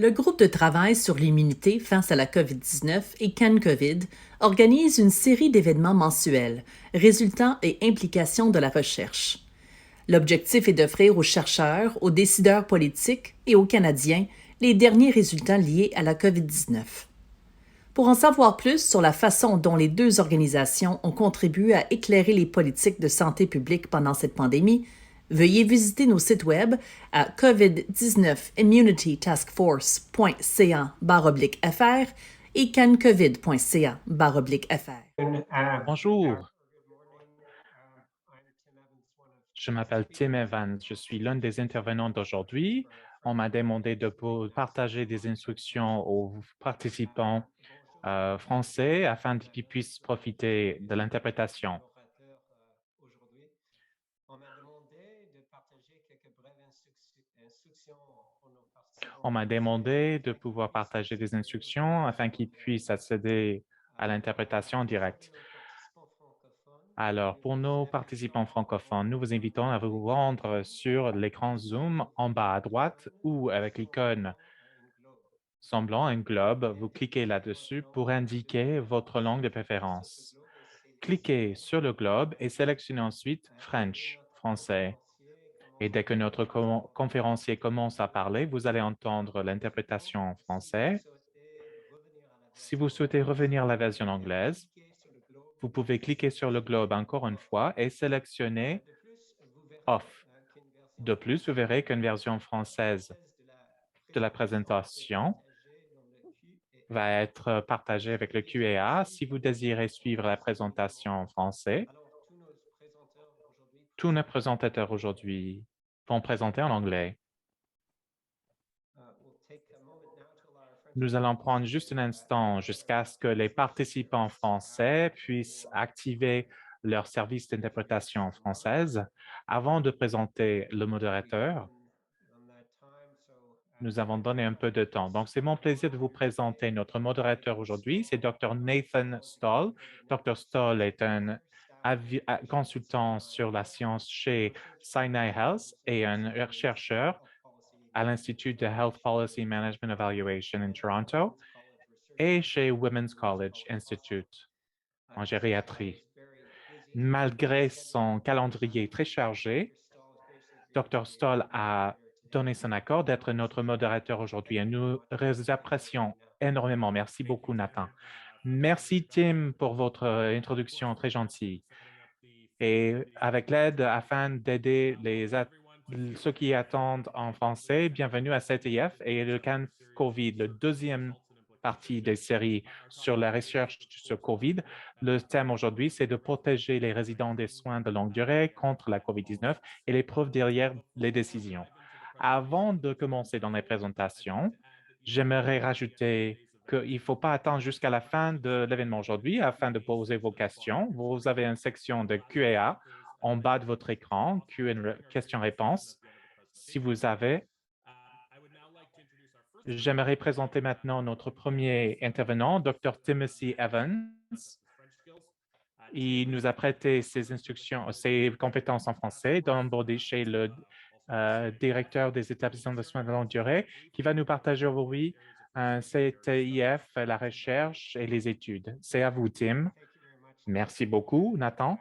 Le groupe de travail sur l'immunité face à la COVID-19 et CanCovid organise une série d'événements mensuels, résultats et implications de la recherche. L'objectif est d'offrir aux chercheurs, aux décideurs politiques et aux Canadiens les derniers résultats liés à la COVID-19. Pour en savoir plus sur la façon dont les deux organisations ont contribué à éclairer les politiques de santé publique pendant cette pandémie, veuillez visiter nos sites web à covid19immunitytaskforce.ca/fr et cancovid.ca/fr. Bonjour, je m'appelle Tim Evans. Je suis l'un des intervenants d'aujourd'hui. On m'a demandé de partager des instructions aux participants français afin qu'ils puissent profiter de l'interprétation. On m'a demandé de pouvoir partager des instructions afin qu'ils puissent accéder à l'interprétation directe. Alors, pour nos participants francophones, nous vous invitons à vous rendre sur l'écran Zoom en bas à droite ou avec l'icône semblant un globe, vous cliquez là-dessus pour indiquer votre langue de préférence. Cliquez sur le globe et sélectionnez ensuite French, français. Et dès que notre conférencier commence à parler, vous allez entendre l'interprétation en français. Si vous souhaitez revenir à la version anglaise, vous pouvez cliquer sur le globe encore une fois et sélectionner Off. De plus, vous verrez qu'une version française de la présentation va être partagée avec le QA. Si vous désirez suivre la présentation en français, tous nos présentateurs aujourd'hui vont présenter en anglais. Nous allons prendre juste un instant jusqu'à ce que les participants français puissent activer leur service d'interprétation française avant de présenter le modérateur. Nous avons donné un peu de temps. Donc, c'est mon plaisir de vous présenter notre modérateur aujourd'hui. C'est Dr. Nathan Stoll. Dr. Stoll est un consultant sur la science chez Sinai Health et un chercheur à l'Institut de Health Policy Management Evaluation in Toronto et chez Women's College Institute en gériatrie. Malgré son calendrier très chargé, Dr. Stoll a donné son accord d'être notre modérateur aujourd'hui et nous apprécions énormément. Merci beaucoup, Nathan. Merci, Tim, pour votre introduction très gentille. Et avec l'aide, afin d'aider ceux qui attendent en français, bienvenue à CTF et le CAN COVID, le deuxième partie des séries sur la recherche sur COVID. Le thème aujourd'hui, c'est de protéger les résidents des soins de longue durée contre la COVID-19 et les preuves derrière les décisions. Avant de commencer dans les présentations, j'aimerais rajouter qu'il ne faut pas attendre jusqu'à la fin de l'événement aujourd'hui afin de poser vos questions. Vous avez une section de Q&A en bas de votre écran, questions-réponses. Si vous avez, j'aimerais présenter maintenant notre premier intervenant, Dr. Timothy Evans. Il nous a prêté ses instructions, ses compétences en français d'onboarder chez le directeur des établissements de soins de longue durée, qui va nous partager aujourd'hui un CTIF, la recherche et les études. C'est à vous, Tim. Merci beaucoup, Nathan.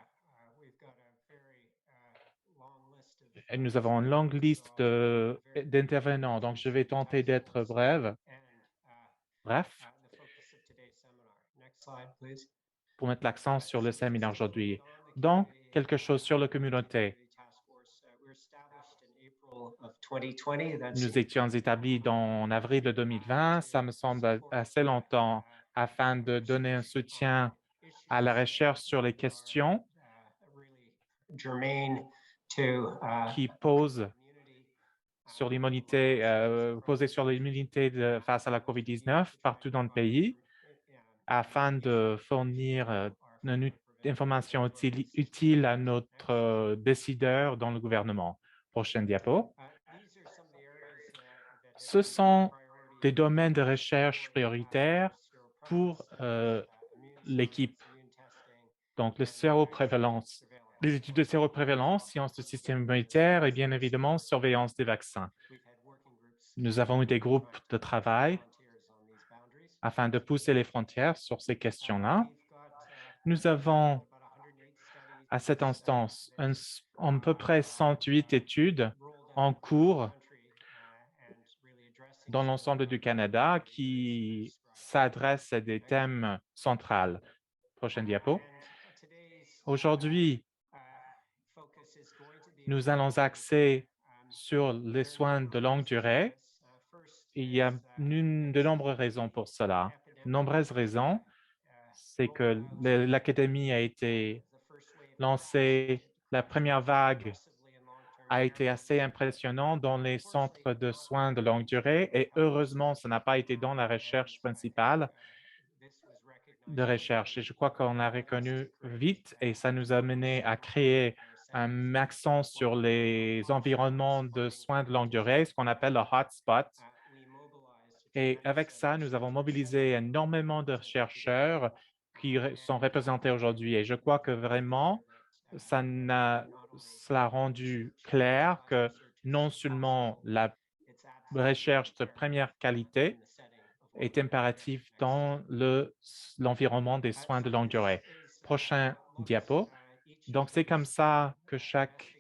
Nous avons une longue liste d'intervenants, donc je vais tenter d'être bref, pour mettre l'accent sur le séminaire aujourd'hui. Donc, quelque chose sur la communauté. Nous étions établis en avril de 2020. Ça me semble assez longtemps afin de donner un soutien à la recherche sur les questions qui posent sur l'immunité, posées sur l'immunité face à la COVID-19 partout dans le pays, afin de fournir une information utile à notre décideur dans le gouvernement. Prochaine diapo. Ce sont des domaines de recherche prioritaires pour l'équipe. Donc, le séroprévalence, les études de séroprévalence, sciences du système immunitaire et bien évidemment, surveillance des vaccins. Nous avons eu des groupes de travail afin de pousser les frontières sur ces questions-là. Nous avons, à cette instance, à peu près 108 études en cours dans l'ensemble du Canada qui s'adressent à des thèmes centraux. Prochaine diapo. Aujourd'hui, nous allons axer sur les soins de longue durée. Il y a de nombreuses raisons pour cela. Nombreuses raisons, c'est que l'académie a été lancée, la première vague a été assez impressionnante dans les centres de soins de longue durée et heureusement, ça n'a pas été dans la recherche principale de recherche. Et je crois qu'on a reconnu vite et ça nous a mené à créer un accent sur les environnements de soins de longue durée, ce qu'on appelle le hotspot. Et avec ça, nous avons mobilisé énormément de chercheurs qui sont représentés aujourd'hui. Et je crois que vraiment, cela a rendu clair que non seulement la recherche de première qualité est impérative dans l'environnement des soins de longue durée. Prochain diapo. Donc, c'est comme ça que chaque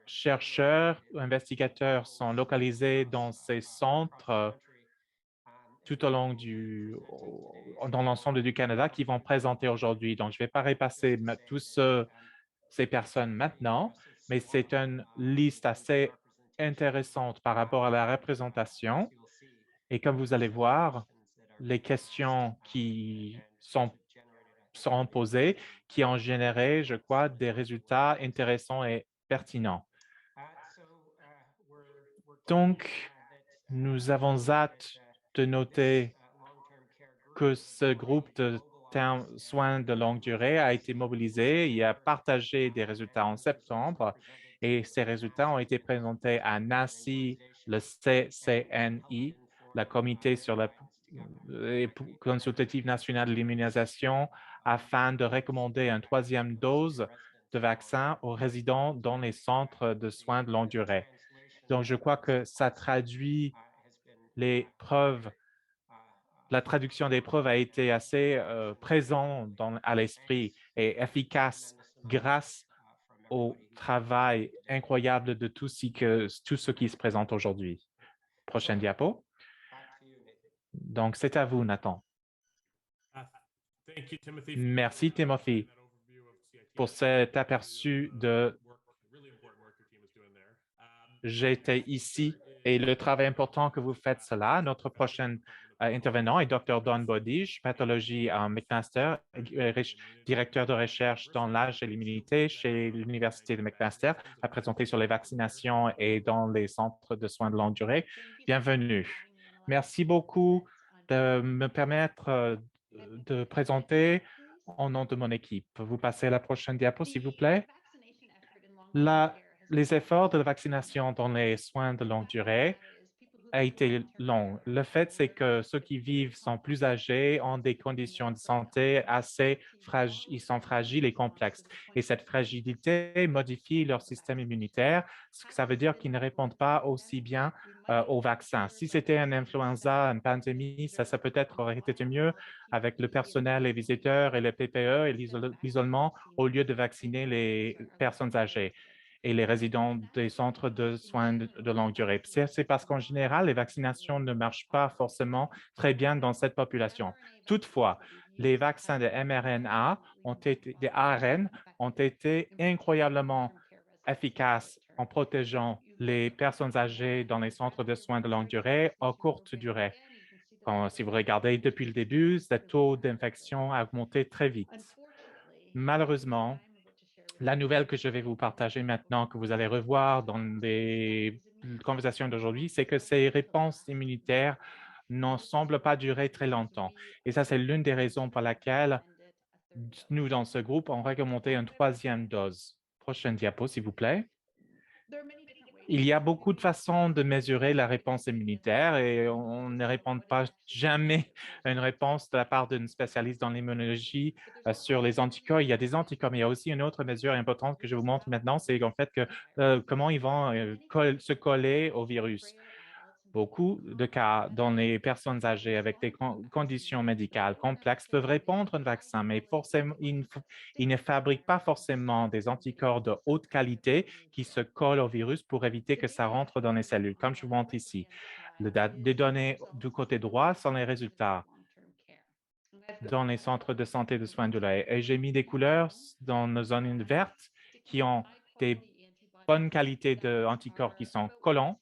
chercheur ou investigateur sont localisés dans ces centres tout au long dans l'ensemble du Canada qui vont présenter aujourd'hui. Donc, je ne vais pas repasser tous ces personnes maintenant, mais c'est une liste assez intéressante par rapport à la représentation. Et comme vous allez voir, les questions qui seront posées, qui ont généré, je crois, des résultats intéressants et pertinents. Donc, nous avons hâte de noter que ce groupe de soins de longue durée a été mobilisé et a partagé des résultats en septembre et ces résultats ont été présentés à NACI, le CCNI, le Comité sur la consultative nationale de l'immunisation, afin de recommander une troisième dose de vaccin aux résidents dans les centres de soins de longue durée. Donc, je crois que ça traduit les preuves. La traduction des preuves a été assez présente à l'esprit et efficace grâce au travail incroyable de tout ce qui se présente aujourd'hui. Prochaine diapo. Donc, c'est à vous, Nathan. Merci, Timothy, pour cet aperçu de j'étais ici et le travail important que vous faites cela. Notre prochain intervenant est Dr. Don Bodish, pathologie en McMaster, directeur de recherche dans l'âge et l'immunité chez l'Université de McMaster, à présenter sur les vaccinations et dans les centres de soins de longue durée. Bienvenue. Merci beaucoup de me permettre de présenter au nom de mon équipe. Vous passez à la prochaine diapo, s'il vous plaît. Les efforts de la vaccination dans les soins de longue durée a été long. Le fait, c'est que ceux qui vivent sont plus âgés, ont des conditions de santé assez fragiles, ils sont fragiles et complexes. Et cette fragilité modifie leur système immunitaire, ce que ça veut dire qu'ils ne répondent pas aussi bien aux vaccins. Si c'était une influenza, une pandémie, ça peut-être aurait été mieux avec le personnel, les visiteurs et le PPE et l'isolement au lieu de vacciner les personnes âgées et les résidents des centres de soins de longue durée. C'est parce qu'en général, les vaccinations ne marchent pas forcément très bien dans cette population. Toutefois, les vaccins de mRNA des ARN ont été incroyablement efficaces en protégeant les personnes âgées dans les centres de soins de longue durée à courte durée. Si vous regardez depuis le début, ce taux d'infection a augmenté très vite. Malheureusement, la nouvelle que je vais vous partager maintenant, que vous allez revoir dans les conversations d'aujourd'hui, c'est que ces réponses immunitaires n'en semblent pas durer très longtemps. Et ça, c'est l'une des raisons pour laquelle nous, dans ce groupe, on recommandé une troisième dose. Prochaine diapo, s'il vous plaît. Il y a beaucoup de façons de mesurer la réponse immunitaire et on ne répond pas jamais à une réponse de la part d'une spécialiste dans l'immunologie sur les anticorps. Il y a des anticorps, mais il y a aussi une autre mesure importante que je vous montre maintenant, c'est en fait que comment ils vont se coller au virus. Beaucoup de cas dont les personnes âgées avec des conditions médicales complexes peuvent répondre à un vaccin, mais forcément, ils ne fabriquent pas forcément des anticorps de haute qualité qui se collent au virus pour éviter que ça rentre dans les cellules, comme je vous montre ici. Les données du côté droit sont les résultats dans les centres de santé de soins de l'œil. Et j'ai mis des couleurs dans nos zones vertes qui ont des bonnes qualités d'anticorps qui sont collants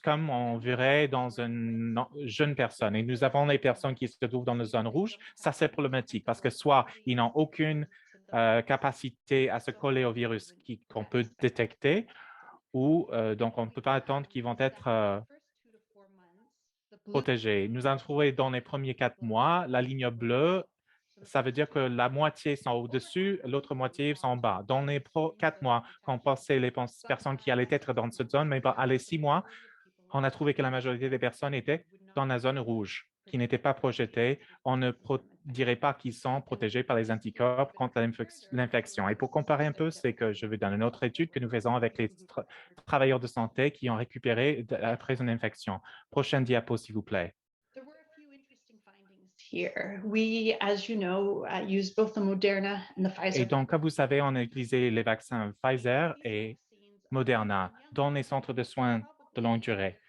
comme on verrait dans une jeune personne. Et nous avons les personnes qui se trouvent dans la zone rouge. Ça, c'est problématique parce que soit ils n'ont aucune capacité à se coller au virus qu'on peut détecter, ou donc on ne peut pas attendre qu'ils vont être protégés. Nous avons trouvé dans les premiers 4 mois, la ligne bleue, ça veut dire que la moitié sont au-dessus, l'autre moitié sont en bas. Dans les 4 mois, quand on pensait les personnes qui allaient être dans cette zone, mais à les 6 mois, on a trouvé que la majorité des personnes étaient dans la zone rouge, qui n'étaient pas projetées. On ne dirait pas qu'ils sont protégés par les anticorps contre l'infection. Et pour comparer un peu, c'est que je vais dans une autre étude que nous faisons avec les travailleurs de santé qui ont récupéré après une infection. Prochaine diapo, s'il vous plaît. There were a few interesting findings here. We, as you know, used both the Moderna and the Et Pfizer donc, comme vous savez, on a utilisé les vaccins Pfizer these et vaccines apply Moderna in young dans les people centres de are soins de probably longue very durée. comparable.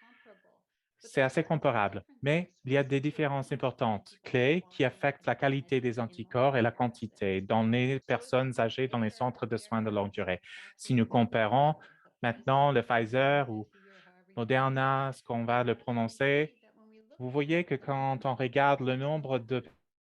But C'est there assez are some comparable, mais differences, il y a des especially différences around importantes, people who clés, qui are affectent la qualité des in anticorps et la long-term quantité care dans les settings. So if personnes you âgées dans les compare centres de their soins de longue durée. Si nous effectiveness comparons the Pfizer maintenant le Pfizer ou PFE or however you want to say Moderna, ce qu'on va le we prononcer, see that when we look vous at voyez que the quand on regarde le nombre de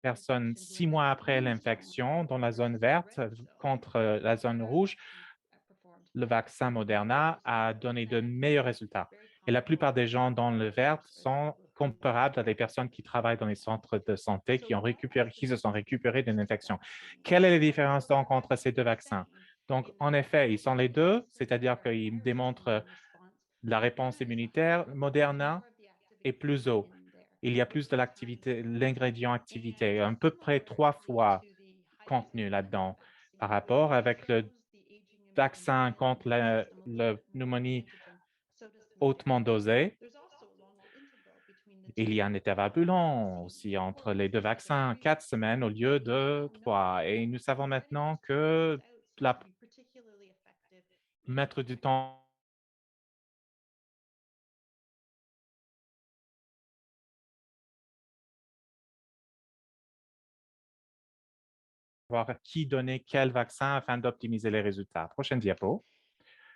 personnes infections where 6 mois the après immune response l'infection dans la zone was verte red zone, contre la zone our rouge, vaccine performed le vaccin better than Moderna those. a donné de And meilleurs résultats. very Et la plupart comparable des gens dans le vert figures as sont well in comparables à des long-term personnes qui travaillent dans les care. centres de santé So qui se sont récupérés d'une these infection. vaccines, Quelle est la what are différence donc entre ces deux they vaccins? saying Donc, in en that effet, ils sont les deux, c'est-à-dire their qu'ils virus démontrent immune response la réponse Moderna is higher, immunitaire. has Moderna more of the est activity plus haut. in there Il y a plus de behind l'activité, l'ingrédient and activité, à peu près similarly 3 fois to the highly contenu là-dedans par vaccine, rapport which avec le shows the aging vaccin contre immune system of la the pneumonie antigen. So does the hautement Moderna. dosée. There's also a longer interval between the Il y a two un intervalle plus long vaccines, aussi entre 4 les deux weeks to vaccins, 3 4 semaines au but lieu we de now know 3. Et nous that savons maintenant Moderna stands que out, seems la to be particularly effective in mettre du younger temps voir qui donnait quel vaccin afin d'optimiser les résultats. Prochaine diapo.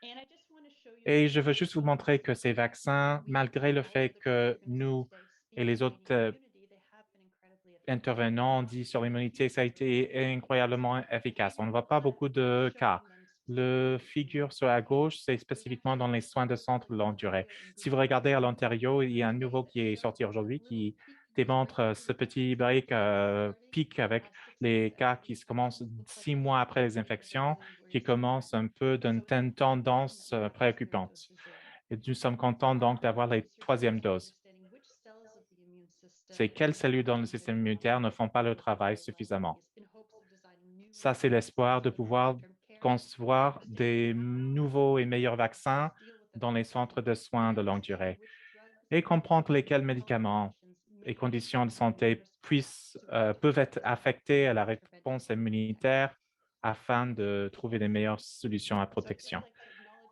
And I just want to show you Et that je veux juste vous montrer que ces vaccins, we malgré le know fait that que they've been nous studied et les autres in immunity, they have been incredibly effective. intervenants dit sur l'immunité, ça a été incroyablement efficace. On ne voit pas beaucoup de cas. Le figure sur la gauche, c'est spécifiquement dans les soins de centre de longue durée. Si vous regardez à l'Ontario, il y a un nouveau qui est sorti aujourd'hui qui démontre ce petit brique pic avec les cas qui se commencent 6 mois après les infections, qui commencent un peu d'une tendance préoccupante. Et nous sommes contents donc d'avoir les troisièmes doses. C'est quelles cellules dans le système immunitaire ne font pas le travail suffisamment. Ça, c'est l'espoir de pouvoir concevoir des nouveaux et meilleurs vaccins dans les centres de soins de longue durée et comprendre lesquels médicaments et conditions de santé peuvent être affectés à la réponse immunitaire afin de trouver des meilleures solutions à protection.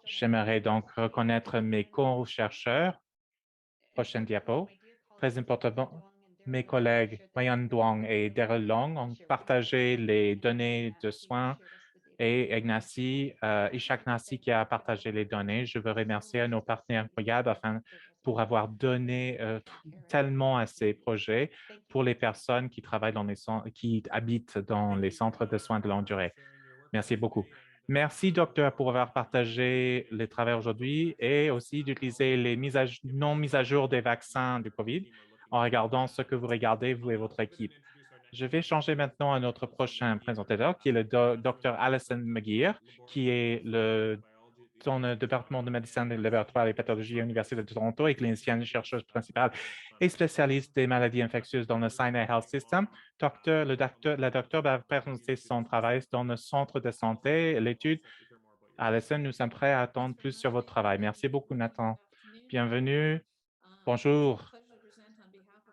J'aimerais donc reconnaître mes co-chercheurs. Prochaine diapo. Très important, mes collègues Mayan Duong et Daryl Long ont partagé les données de soins et Ishak Nassi qui a partagé les données. Je veux remercier nos partenaires incroyables pour avoir donné tellement à ces projets pour les personnes qui travaillent qui habitent dans les centres de soins de longue durée. Merci beaucoup. Merci, docteur, pour avoir partagé les travaux aujourd'hui et aussi d'utiliser les non mises à jour des vaccins du COVID en regardant ce que vous regardez, vous et votre équipe. Je vais changer maintenant à notre prochain présentateur, qui est le docteur Alison McGeer, qui est dans le département de médecine des laboratoires et pathologie à l'Université de Toronto et clinicienne chercheuse principale et spécialiste des maladies infectieuses dans le Sinai Health System. La docteure va présenter son travail dans le centre de santé, l'étude. Alison, nous sommes prêts à attendre plus sur votre travail. Merci beaucoup, Nathan. Bienvenue. Bonjour.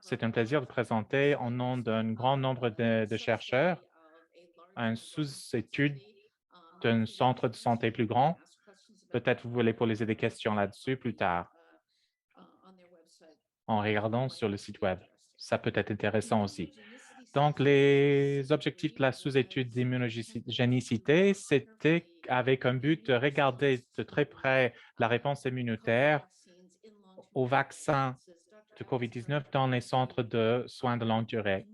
C'est un plaisir de présenter au nom d'un grand nombre de chercheurs une sous-étude d'un centre de santé plus grand. Peut-être vous voulez poser des questions là-dessus plus tard en regardant sur le site Web. Ça peut être intéressant aussi. Donc, les objectifs de la sous-étude d'immunogénicité, c'était avec un but de regarder de très près la réponse immunitaire au vaccin de COVID-19 dans les centres de soins de longue durée.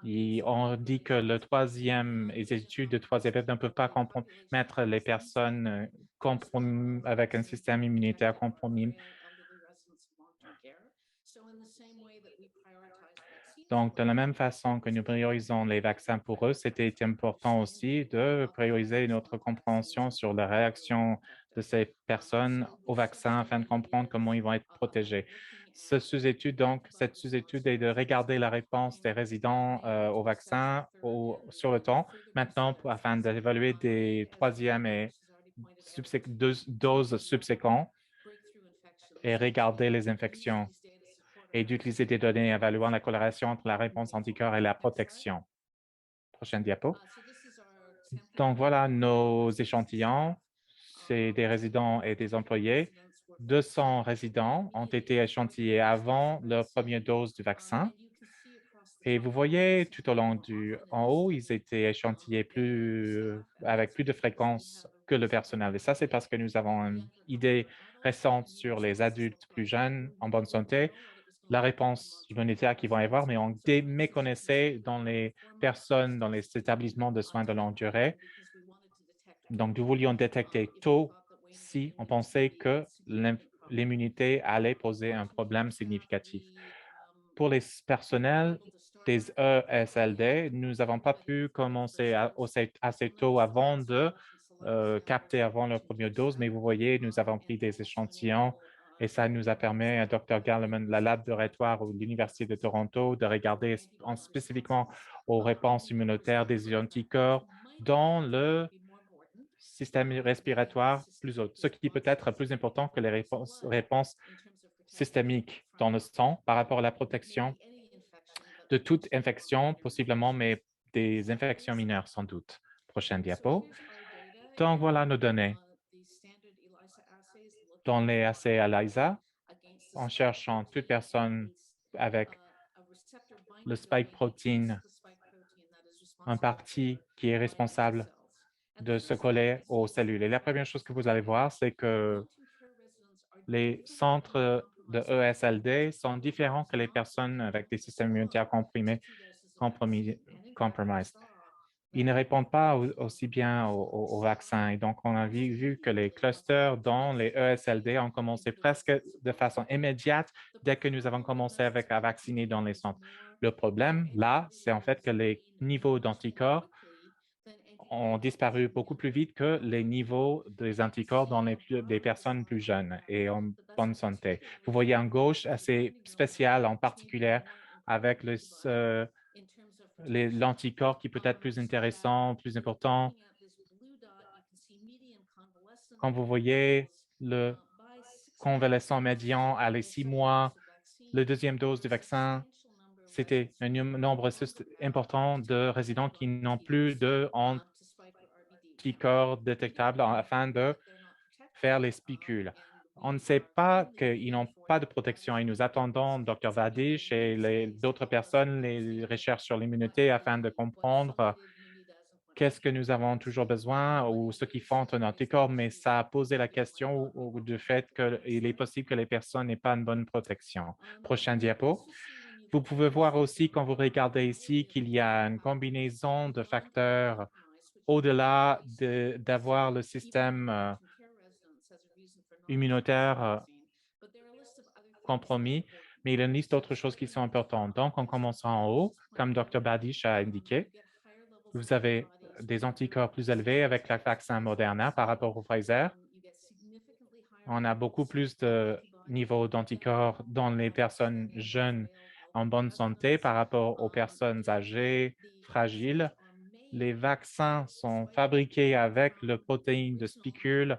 Et on dit que les études de troisième étape ne peuvent pas mettre les personnes avec un système immunitaire compromis. Donc, de la même façon que nous priorisons les vaccins pour eux, c'était important aussi de prioriser notre compréhension sur la réaction de ces personnes au vaccin afin de comprendre comment ils vont être protégés. Cette sous-étude est de regarder la réponse des résidents au vaccin sur le temps, maintenant afin d'évaluer des troisièmes et doses subséquentes et regarder les infections et d'utiliser des données évaluant la corrélation entre la réponse anticorps et la protection. Prochaine diapo. Donc, voilà nos échantillons. C'est des résidents et des employés. 200 résidents ont été échantillés avant leur première dose du vaccin. Et vous voyez tout au long en haut, ils étaient échantillés avec plus de fréquence que le personnel. Et ça, c'est parce que nous avons une idée récente sur les adultes plus jeunes en bonne santé, la réponse immunitaire qu'ils vont avoir, mais on méconnaissait dans les personnes, dans les établissements de soins de longue durée. Donc, nous voulions détecter tôt si on pensait que l'immunité allait poser un problème significatif. Pour les personnels des ESLD, nous n'avons pas pu commencer assez tôt avant de capter avant leur première dose, mais vous voyez, nous avons pris des échantillons et ça nous a permis à Dr. Galliman, la laboratoire de l'Université de Toronto, de regarder spécifiquement aux réponses immunitaires des anticorps dans le système respiratoire plus haut, ce qui peut être plus important que les réponses systémiques dans le sang par rapport à la protection de toute infection, possiblement, mais des infections mineures sans doute. Prochaine diapo. Donc, voilà nos données. Dans les assays ELISA, en cherchant toute personne avec le spike protein, un parti qui est responsable de se coller aux cellules. Et la première chose que vous allez voir, c'est que les centres de ESLD sont différents que les personnes avec des systèmes immunitaires compromis. Ils ne répondent pas aussi bien au vaccin. Et donc, on a vu que les clusters dans les ESLD ont commencé presque de façon immédiate dès que nous avons commencé à vacciner dans les centres. Le problème, là, c'est en fait que les niveaux d'anticorps ont disparu beaucoup plus vite que les niveaux des anticorps dans les personnes plus jeunes et en bonne santé. Vous voyez en gauche assez spécial en particulier avec l'anticorps qui peut être plus intéressant, plus important. Quand vous voyez le convalescent médian à les 6 mois, la deuxième dose du vaccin, c'était un nombre important de résidents qui n'ont plus d'anticorps détectables afin de faire les spicules. On ne sait pas qu'ils n'ont pas de protection et nous attendons Dr. Vadish et d'autres personnes les recherches sur l'immunité afin de comprendre qu'est-ce que nous avons toujours besoin ou ce qui font un anticorps, mais ça a posé la question du fait qu'il est possible que les personnes n'aient pas une bonne protection. Prochain diapo. Vous pouvez voir aussi, quand vous regardez ici, qu'il y a une combinaison de facteurs au-delà d'avoir le système immunitaire compromis, mais il y a une liste d'autres choses qui sont importantes. Donc, en commençant en haut, comme Dr. Badish a indiqué, vous avez des anticorps plus élevés avec le vaccin Moderna par rapport au Pfizer. On a beaucoup plus de niveaux d'anticorps dans les personnes jeunes en bonne santé par rapport aux personnes âgées, fragiles. Les vaccins sont fabriqués avec le protéine de spicule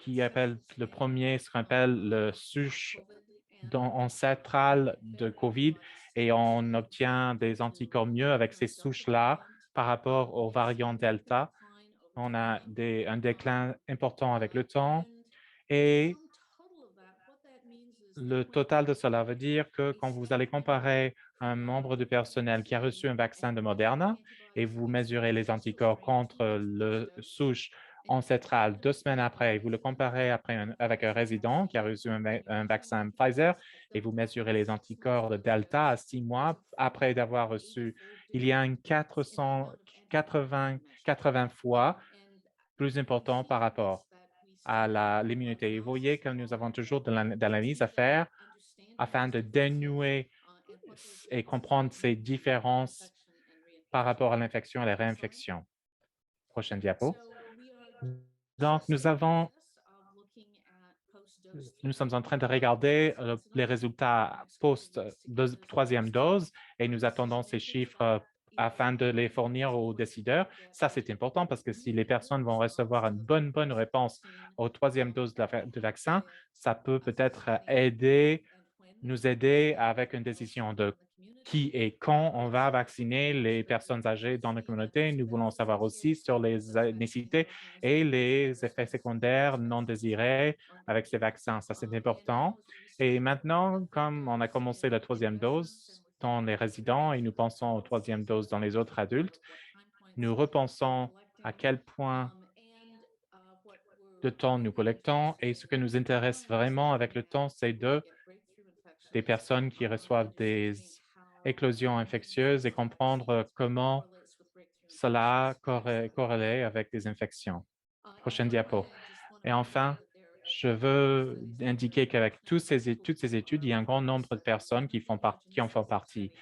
qui appelle le premier, ce qu'on appelle le souche ancestrale de COVID, et on obtient des anticorps mieux avec ces souches-là par rapport aux variants Delta. On a un déclin important avec le temps et le total de cela veut dire que quand vous allez comparer un membre du personnel qui a reçu un vaccin de Moderna et vous mesurez les anticorps contre le souche ancestrale 2 semaines après, et vous le comparez avec un résident qui a reçu un vaccin Pfizer et vous mesurez les anticorps de Delta à 6 mois après d'avoir reçu, il y a un 80 fois plus important par rapport à l'immunité. Vous voyez que nous avons toujours de l'analyse à faire afin de dénouer et comprendre ces différences par rapport à l'infection et la réinfection. Prochaine diapo. Donc, nous sommes en train de regarder les résultats post-troisième dose et nous attendons ces chiffres afin de les fournir aux décideurs. Ça, c'est important parce que si les personnes vont recevoir une bonne réponse aux troisième dose de vaccin, ça peut peut-être nous aider avec une décision de qui et quand on va vacciner les personnes âgées dans la communauté. Nous voulons savoir aussi sur les nécessités et les effets secondaires non désirés avec ces vaccins. Ça, c'est important. Et maintenant, comme on a commencé la troisième dose dans les résidents et nous pensons aux troisième doses dans les autres adultes, nous repensons à quel point de temps nous collectons et ce que nous intéresse vraiment avec le temps, c'est des personnes qui reçoivent des éclosions infectieuses et comprendre comment cela corrélait avec des infections. Prochaine diapo. Et enfin, je veux indiquer qu'avec toutes ces études, il y a un grand nombre de personnes qui en font partie.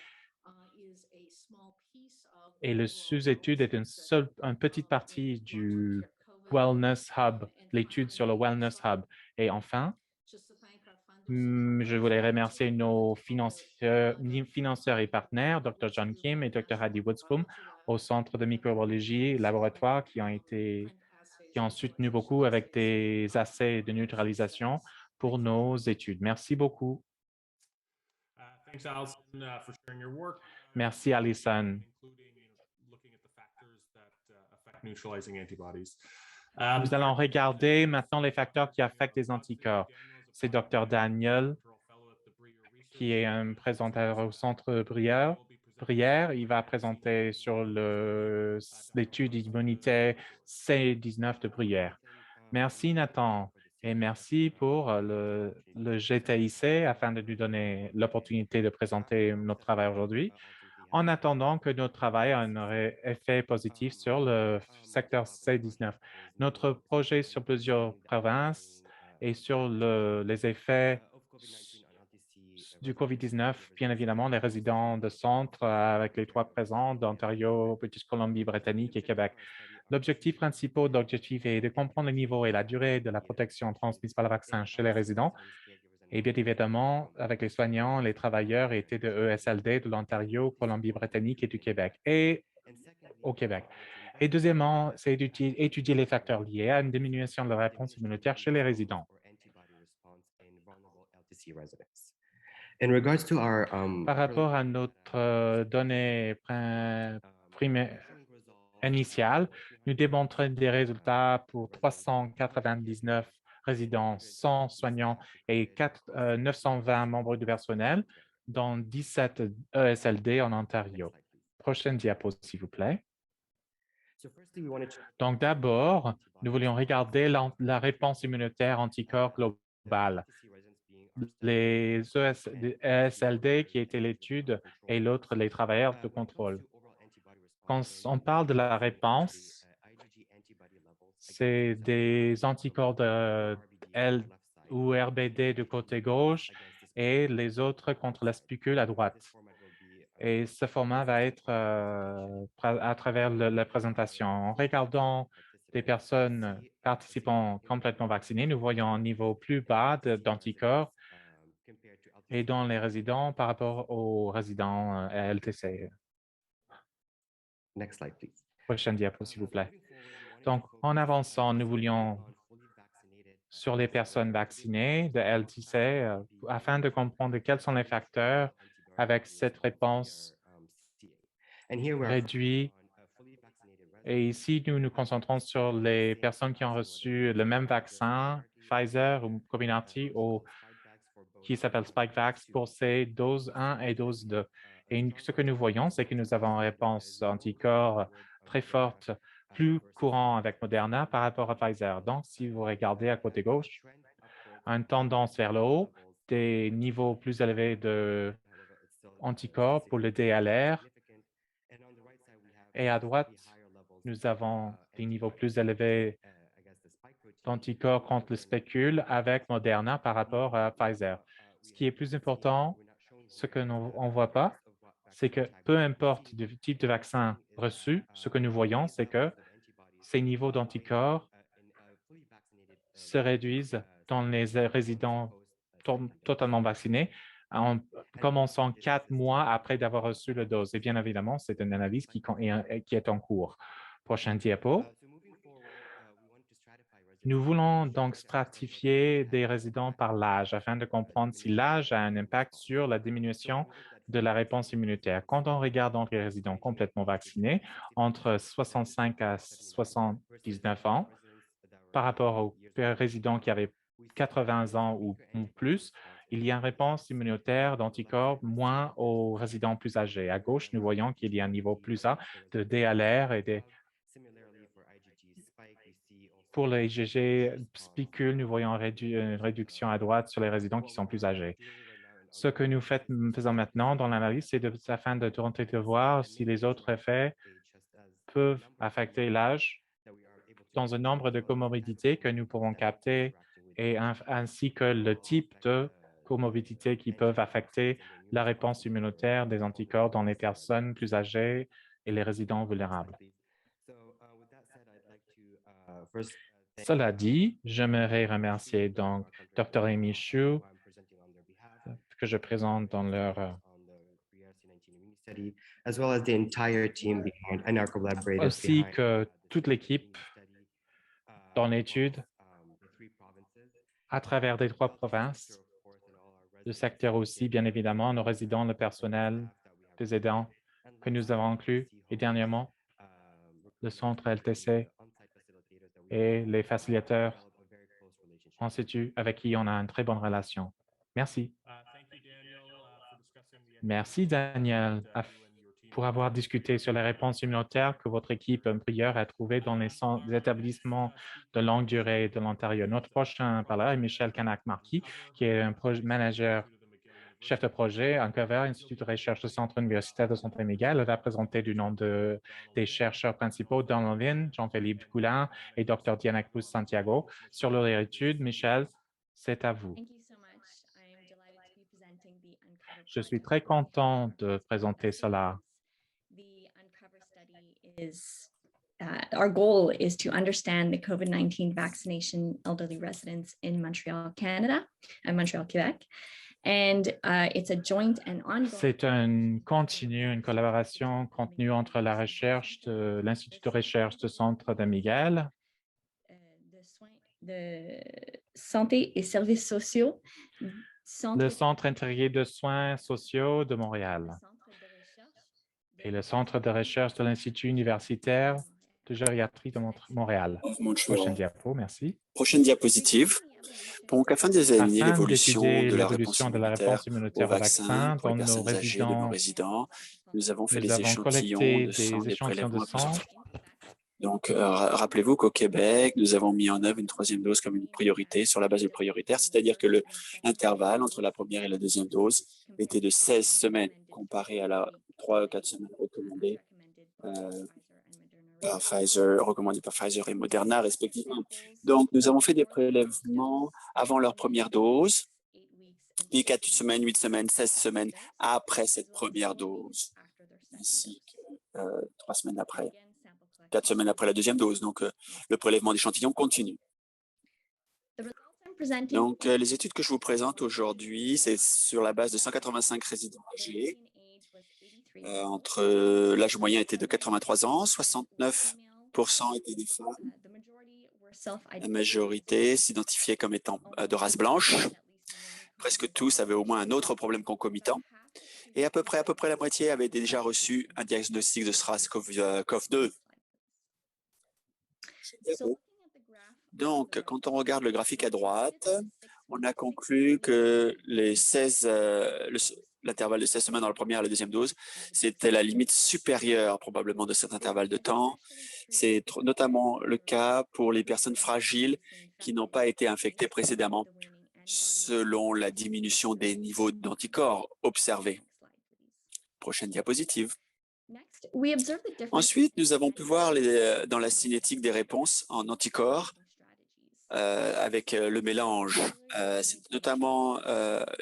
Et le sous-étude est une petite partie du Wellness Hub, l'étude sur le Wellness Hub. Et enfin, je voulais remercier nos financeurs et partenaires, Dr. John Kim et Dr. Hadi Woodscombe, au Centre de microbiologie laboratoire qui ont soutenu beaucoup avec des assais de neutralisation pour nos études. Merci beaucoup. Merci, Alison. Nous allons regarder maintenant les facteurs qui affectent les anticorps. C'est Dr. Daniel, qui est un présentateur au Centre Brière. Il va présenter sur l'étude immunitaire C19 de Brière. Merci, Nathan, et merci pour le GTIC afin de nous donner l'opportunité de présenter notre travail aujourd'hui. En attendant que notre travail ait un effet positif sur le secteur C19. Notre projet sur plusieurs provinces et sur les effets du COVID-19, bien évidemment, les résidents de centre avec les 3 présents d'Ontario, British Columbie, Britannique et Québec. L'objectif principal d'Objectif est de comprendre le niveau et la durée de la protection transmise par le vaccin chez les résidents et bien évidemment avec les soignants, les travailleurs et de ESLD de l'Ontario, Colombie-Britannique et du Québec et au Québec. Et deuxièmement, c'est d'étudier les facteurs liés à une diminution de la réponse immunitaire chez les résidents. Par rapport à notre donnée initiale, nous démontrons des résultats pour 399 résidents sans soignants et 920 membres du personnel dans 17 ESLD en Ontario. Prochaine diapo, s'il vous plaît. Donc, d'abord, nous voulions regarder la réponse immunitaire anticorps globale. Les ESLD qui étaient l'étude et l'autre les travailleurs de contrôle. Quand on parle de la réponse, c'est des anticorps de L ou RBD du côté gauche et les autres contre la spicule à droite. Et ce format va être à travers la présentation. En regardant des personnes participants complètement vaccinées, nous voyons un niveau plus bas d'anticorps et dans les résidents par rapport aux résidents LTC. Next slide, please. Prochaine diapo, s'il vous plaît. Donc, en avançant, nous voulions sur les personnes vaccinées de LTC afin de comprendre quels sont les facteurs avec cette réponse réduite. Et ici, nous nous concentrons sur les personnes qui ont reçu le même vaccin, Pfizer ou Comirnaty, ou qui s'appelle Spikevax pour ces doses 1 et dose 2. Et ce que nous voyons, c'est que nous avons une réponse anticorps très forte, plus courant avec Moderna par rapport à Pfizer. Donc, si vous regardez à côté gauche, une tendance vers le haut, des niveaux plus élevés d'anticorps pour le DLR. Et à droite, nous avons des niveaux plus élevés d'anticorps contre le spécule avec Moderna par rapport à Pfizer. Ce qui est plus important, ce que nous ne voit pas, c'est que peu importe le type de vaccin reçu, ce que nous voyons, c'est que ces niveaux d'anticorps se réduisent dans les résidents totalement vaccinés en commençant 4 mois après d'avoir reçu la dose. Et bien évidemment, c'est une analyse qui est en cours. Prochaine diapo. Nous voulons donc stratifier des résidents par l'âge afin de comprendre si l'âge a un impact sur la diminution de la réponse immunitaire. Quand on regarde donc les résidents complètement vaccinés entre 65 à 79 ans, par rapport aux résidents qui avaient 80 ans ou plus, il y a une réponse immunitaire d'anticorps moins aux résidents plus âgés. À gauche, nous voyons qu'il y a un niveau plus bas de DLR et pour les IgG spicule, nous voyons une réduction à droite sur les résidents qui sont plus âgés. Ce que nous faisons maintenant dans l'analyse, c'est afin de tenter de voir si les autres effets peuvent affecter l'âge dans un nombre de comorbidités que nous pourrons capter et ainsi que le type de comorbidités qui peuvent affecter la réponse immunitaire des anticorps dans les personnes plus âgées et les résidents vulnérables. Cela dit, j'aimerais remercier donc Dr. Amy Xu, que je présente dans leur aussi que toute l'équipe dans l'étude à travers les 3 provinces, le secteur aussi, bien évidemment, nos résidents, le personnel, des aidants que nous avons inclus et dernièrement, le centre LTC et les facilitateurs en situ avec qui on a une très bonne relation. Merci. Merci, Daniel, pour avoir discuté sur les réponses immunitaires que votre équipe prière a trouvées dans les établissements de longue durée de l'Ontario. Notre prochain parleur est Michel Canac-Marquis, qui est un manager chef de projet à Uncover, Institut de recherche du Centre universitaire de santé Miguel. Elle va présenter du nom des chercheurs principaux dans Lynn, Jean-Philippe Goulin et Dr. Diana Cruz Santiago. Sur leur étude, Michel, c'est à vous. Je suis très content de présenter cela. Our goal is to understand the COVID-19 vaccination elderly residents in Montreal, Canada, and Montreal, Quebec. And it's a joint and ongoing. C'est une collaboration contenue entre la recherche de l'Institut de recherche du Centre de Miguel, de santé et services sociaux, le Centre intégré de soins sociaux de Montréal et le Centre de recherche de l'Institut universitaire de gériatrie de Montréal. Prochaine diapo, merci. Prochaine diapositive. Donc, afin d'examiner l'évolution de la réponse immunitaire au vaccin pour les personnes âgées de nos résidents, nous avons fait des échantillons de sang, des prélèvements. Donc, rappelez-vous qu'au Québec, nous avons mis en œuvre une 3e dose comme une priorité sur la base du prioritaire, c'est-à-dire que l'intervalle entre la première et la 2e dose était de 16 semaines comparé à la 3 ou 4 semaines recommandées recommandé par Pfizer et Moderna, respectivement. Donc, nous avons fait des prélèvements avant leur première dose, puis 4 semaines, 8 semaines, 16 semaines après cette première dose, ainsi que 3 semaines après, 4 semaines après la 2e dose. Donc, le prélèvement d'échantillons continue. Donc, les études que je vous présente aujourd'hui, c'est sur la base de 185 résidents âgés. L'âge moyen était de 83 ans, 69% étaient des femmes La majorité s'identifiait comme étant de race blanche. Presque tous avaient au moins un autre problème concomitant. Et à peu près la moitié avaient déjà reçu un diagnostic de SARS-CoV-2. Donc, quand on regarde le graphique à droite, on a conclu que l'intervalle de 16 semaines dans la première et la deuxième dose, c'était la limite supérieure probablement de cet intervalle de temps. C'est notamment le cas pour les personnes fragiles qui n'ont pas été infectées précédemment, selon la diminution des niveaux d'anticorps observés. Prochaine diapositive. Ensuite, nous avons pu voir dans la cinétique des réponses en anticorps avec le mélange. C'est notamment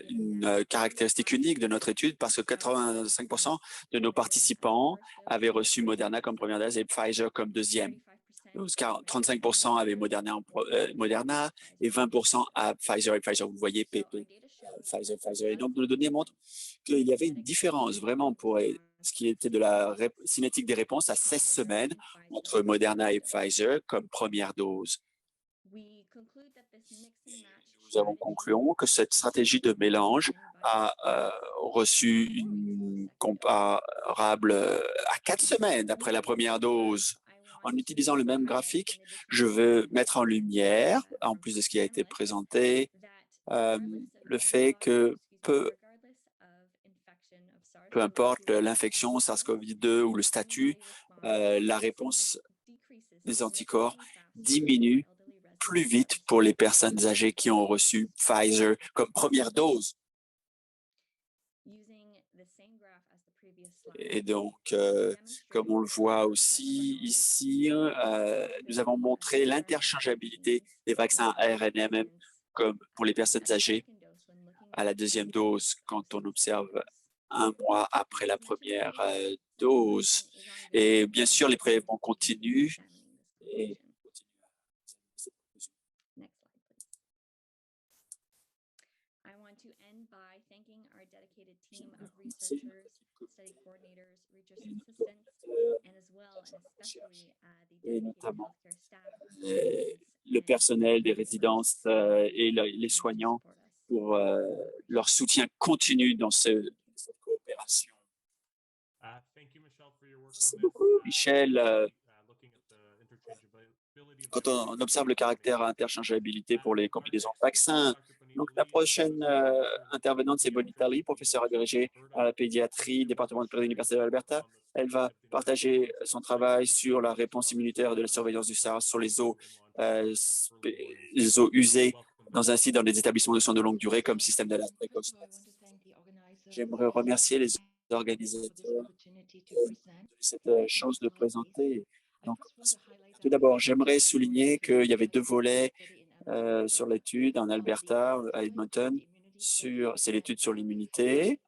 une caractéristique unique de notre étude parce que 85% de nos participants avaient reçu Moderna comme première dose et Pfizer comme deuxième. 35% avaient Moderna et 20% à Pfizer et Pfizer. Vous voyez PP, Pfizer. Et donc, nos données montrent qu'il y avait une différence vraiment pour ce qui était de la cinétique des réponses à 16 semaines entre Moderna et Pfizer comme première dose. Nous avons conclu que cette stratégie de mélange a reçu une comparable à 4 semaines après la première dose. En utilisant le même graphique, je veux mettre en lumière, en plus de ce qui a été présenté, le fait que peu importe l'infection SARS-CoV-2 ou le statut, la réponse des anticorps diminue plus vite pour les personnes âgées qui ont reçu Pfizer comme première dose. Et donc, comme on le voit aussi ici, nous avons montré l'interchangeabilité des vaccins ARNM comme pour les personnes âgées à la deuxième dose quand on observe 1 mois après la première dose. Et bien sûr, les prélèvements continuent. Et et notamment le personnel des résidences et les soignants pour leur soutien continu dans cette coopération. Merci beaucoup, Michel. Quand on observe le caractère interchangeabilité pour les combinaisons de vaccins, donc la prochaine intervenante, c'est Bonita Lee, professeure agrégée à la pédiatrie, département de l'Université de l'Alberta. Elle va partager son travail sur la réponse immunitaire de la surveillance du SARS sur les eaux usées dans des établissements de soins de longue durée comme système d'alerte précoce. J'aimerais remercier les organisateurs de cette chance de présenter. Donc, tout d'abord, j'aimerais souligner qu'il y avait 2 volets sur l'étude en Alberta, à Edmonton. C'est l'étude sur l'immunité.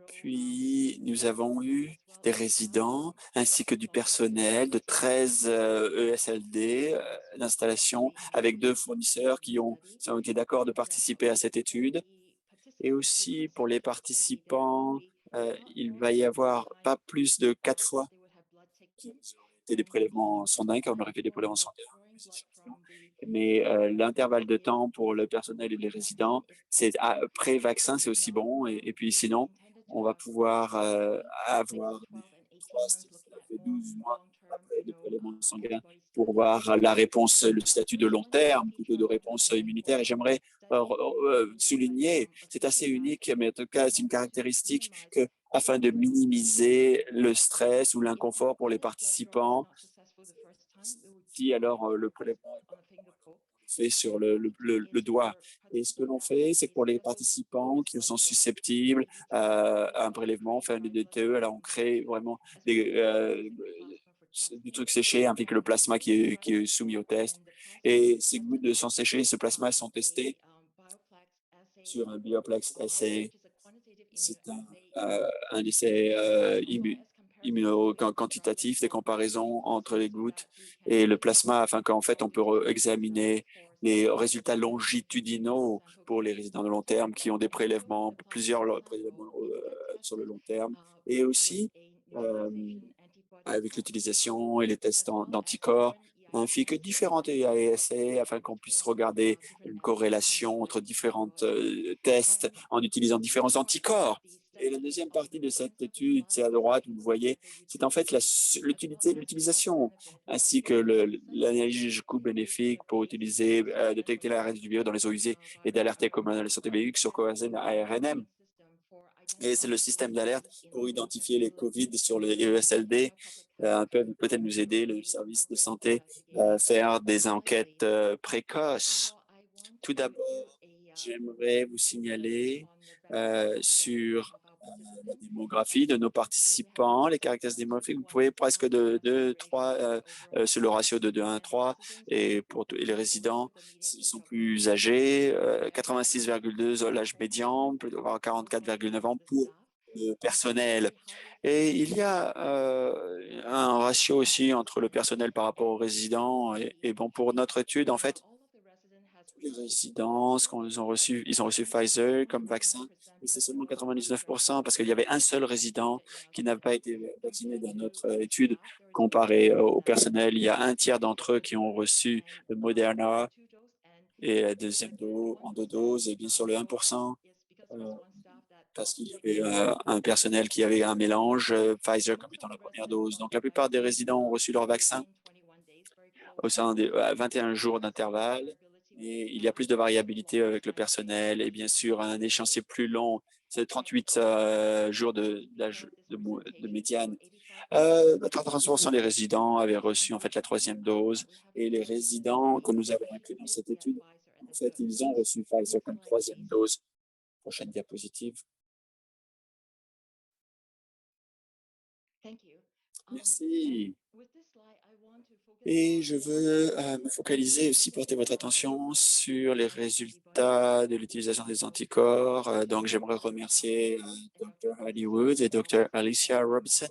Puis, nous avons eu des résidents ainsi que du personnel de 13 ESLD d'installation avec 2 fournisseurs qui ont été d'accord de participer à cette étude. Et aussi, pour les participants, il va y avoir pas plus de 4 fois des prélèvements sanguins, quand on aurait fait des prélèvements sanguins. Mais l'intervalle de temps pour le personnel et les résidents, c'est après vaccin, c'est aussi bon. Et puis sinon, on va pouvoir avoir 12 mois après le prélèvement sanguin pour voir la réponse, le statut de long terme plutôt de réponse immunitaire. Et j'aimerais souligner, c'est assez unique, mais en tout cas, c'est une caractéristique que afin de minimiser le stress ou l'inconfort pour les participants, si alors le prélèvement fait sur le doigt. Et ce que l'on fait, c'est que pour les participants qui sont susceptibles à un prélèvement, on fait un DTE, alors on crée vraiment du truc séché avec le plasma qui est soumis au test. Et ces gouttes sont séchées, ce plasma sont testés sur un Bioplex assay. C'est un essai immuno-quantitatif, des comparaisons entre les gouttes et le plasma, afin qu'en fait, on peut examiner les résultats longitudinaux pour les résidents de long terme qui ont des prélèvements, plusieurs prélèvements sur le long terme, et aussi avec l'utilisation et les tests d'anticorps, ainsi que différentes essais afin qu'on puisse regarder une corrélation entre différents tests en utilisant différents anticorps. Et la deuxième partie de cette étude, c'est à droite, vous voyez, c'est en fait l'utilisation ainsi que l'analyse coût-bénéfique pour utiliser, détecter la reste du virus dans les eaux usées et d'alerter comme la santé publique sur Corazine ARNM. Et c'est le système d'alerte pour identifier les COVID sur le ESLD. Peuvent peut-être nous aider, le service de santé, à faire des enquêtes précoces. Tout d'abord, j'aimerais vous signaler sur la démographie de nos participants, les caractéristiques démographiques. Vous pouvez presque de 2, 3, sur le ratio de 2, 1, 3. Et pour les résidents, ils sont plus âgés, 86,2 l'âge médian, voire 44,9 ans pour le personnel. Et il y a un ratio aussi entre le personnel par rapport aux résidents. Et bon, pour notre étude, en fait, les résidents, ils ont reçu Pfizer comme vaccin, mais c'est seulement 99% parce qu'il y avait un seul résident qui n'a pas été vacciné dans notre étude comparé au personnel. Il y a un tiers d'entre eux qui ont reçu le Moderna et la deuxième dose en 2 doses, et bien sûr le 1%. Parce qu'il y avait un personnel qui avait un mélange, Pfizer comme étant la première dose. Donc, la plupart des résidents ont reçu leur vaccin au sein de 21 jours d'intervalle. Et il y a plus de variabilité avec le personnel et bien sûr un échéancier plus long, c'est 38 jours de médiane. 33% des résidents avaient reçu en fait la 3e dose et les résidents que nous avons inclus dans cette étude, en fait, ils ont reçu Pfizer comme 3e dose. Prochaine diapositive. Merci. Et je veux me focaliser aussi, porter votre attention sur les résultats de l'utilisation des anticorps. Donc, j'aimerais remercier Dr. Heidi Woods et Dr. Alicia Robinson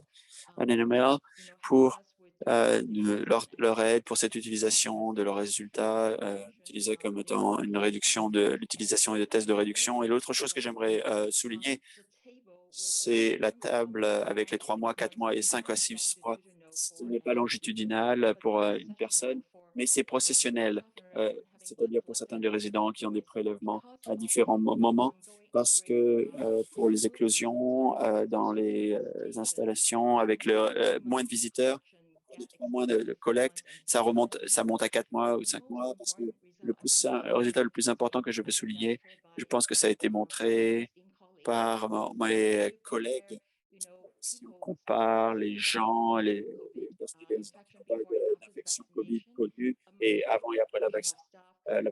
à NML pour leur aide pour cette utilisation de leurs résultats utilisés comme étant une réduction de l'utilisation et des tests de réduction. Et l'autre chose que j'aimerais souligner, c'est la table avec les 3 mois, 4 mois et 5 à 6 mois. Ce n'est pas longitudinal pour une personne, mais c'est processionnel, c'est-à-dire pour certains des résidents qui ont des prélèvements à différents moments, parce que pour les éclosions dans les installations avec moins de visiteurs, les 3 mois de collecte, ça monte à 4 mois ou 5 mois, parce que le résultat le plus important que je veux souligner, je pense que ça a été montré par mes collègues. Si on compare les gens, les d'infections COVID connues et avant et après la vaccin, la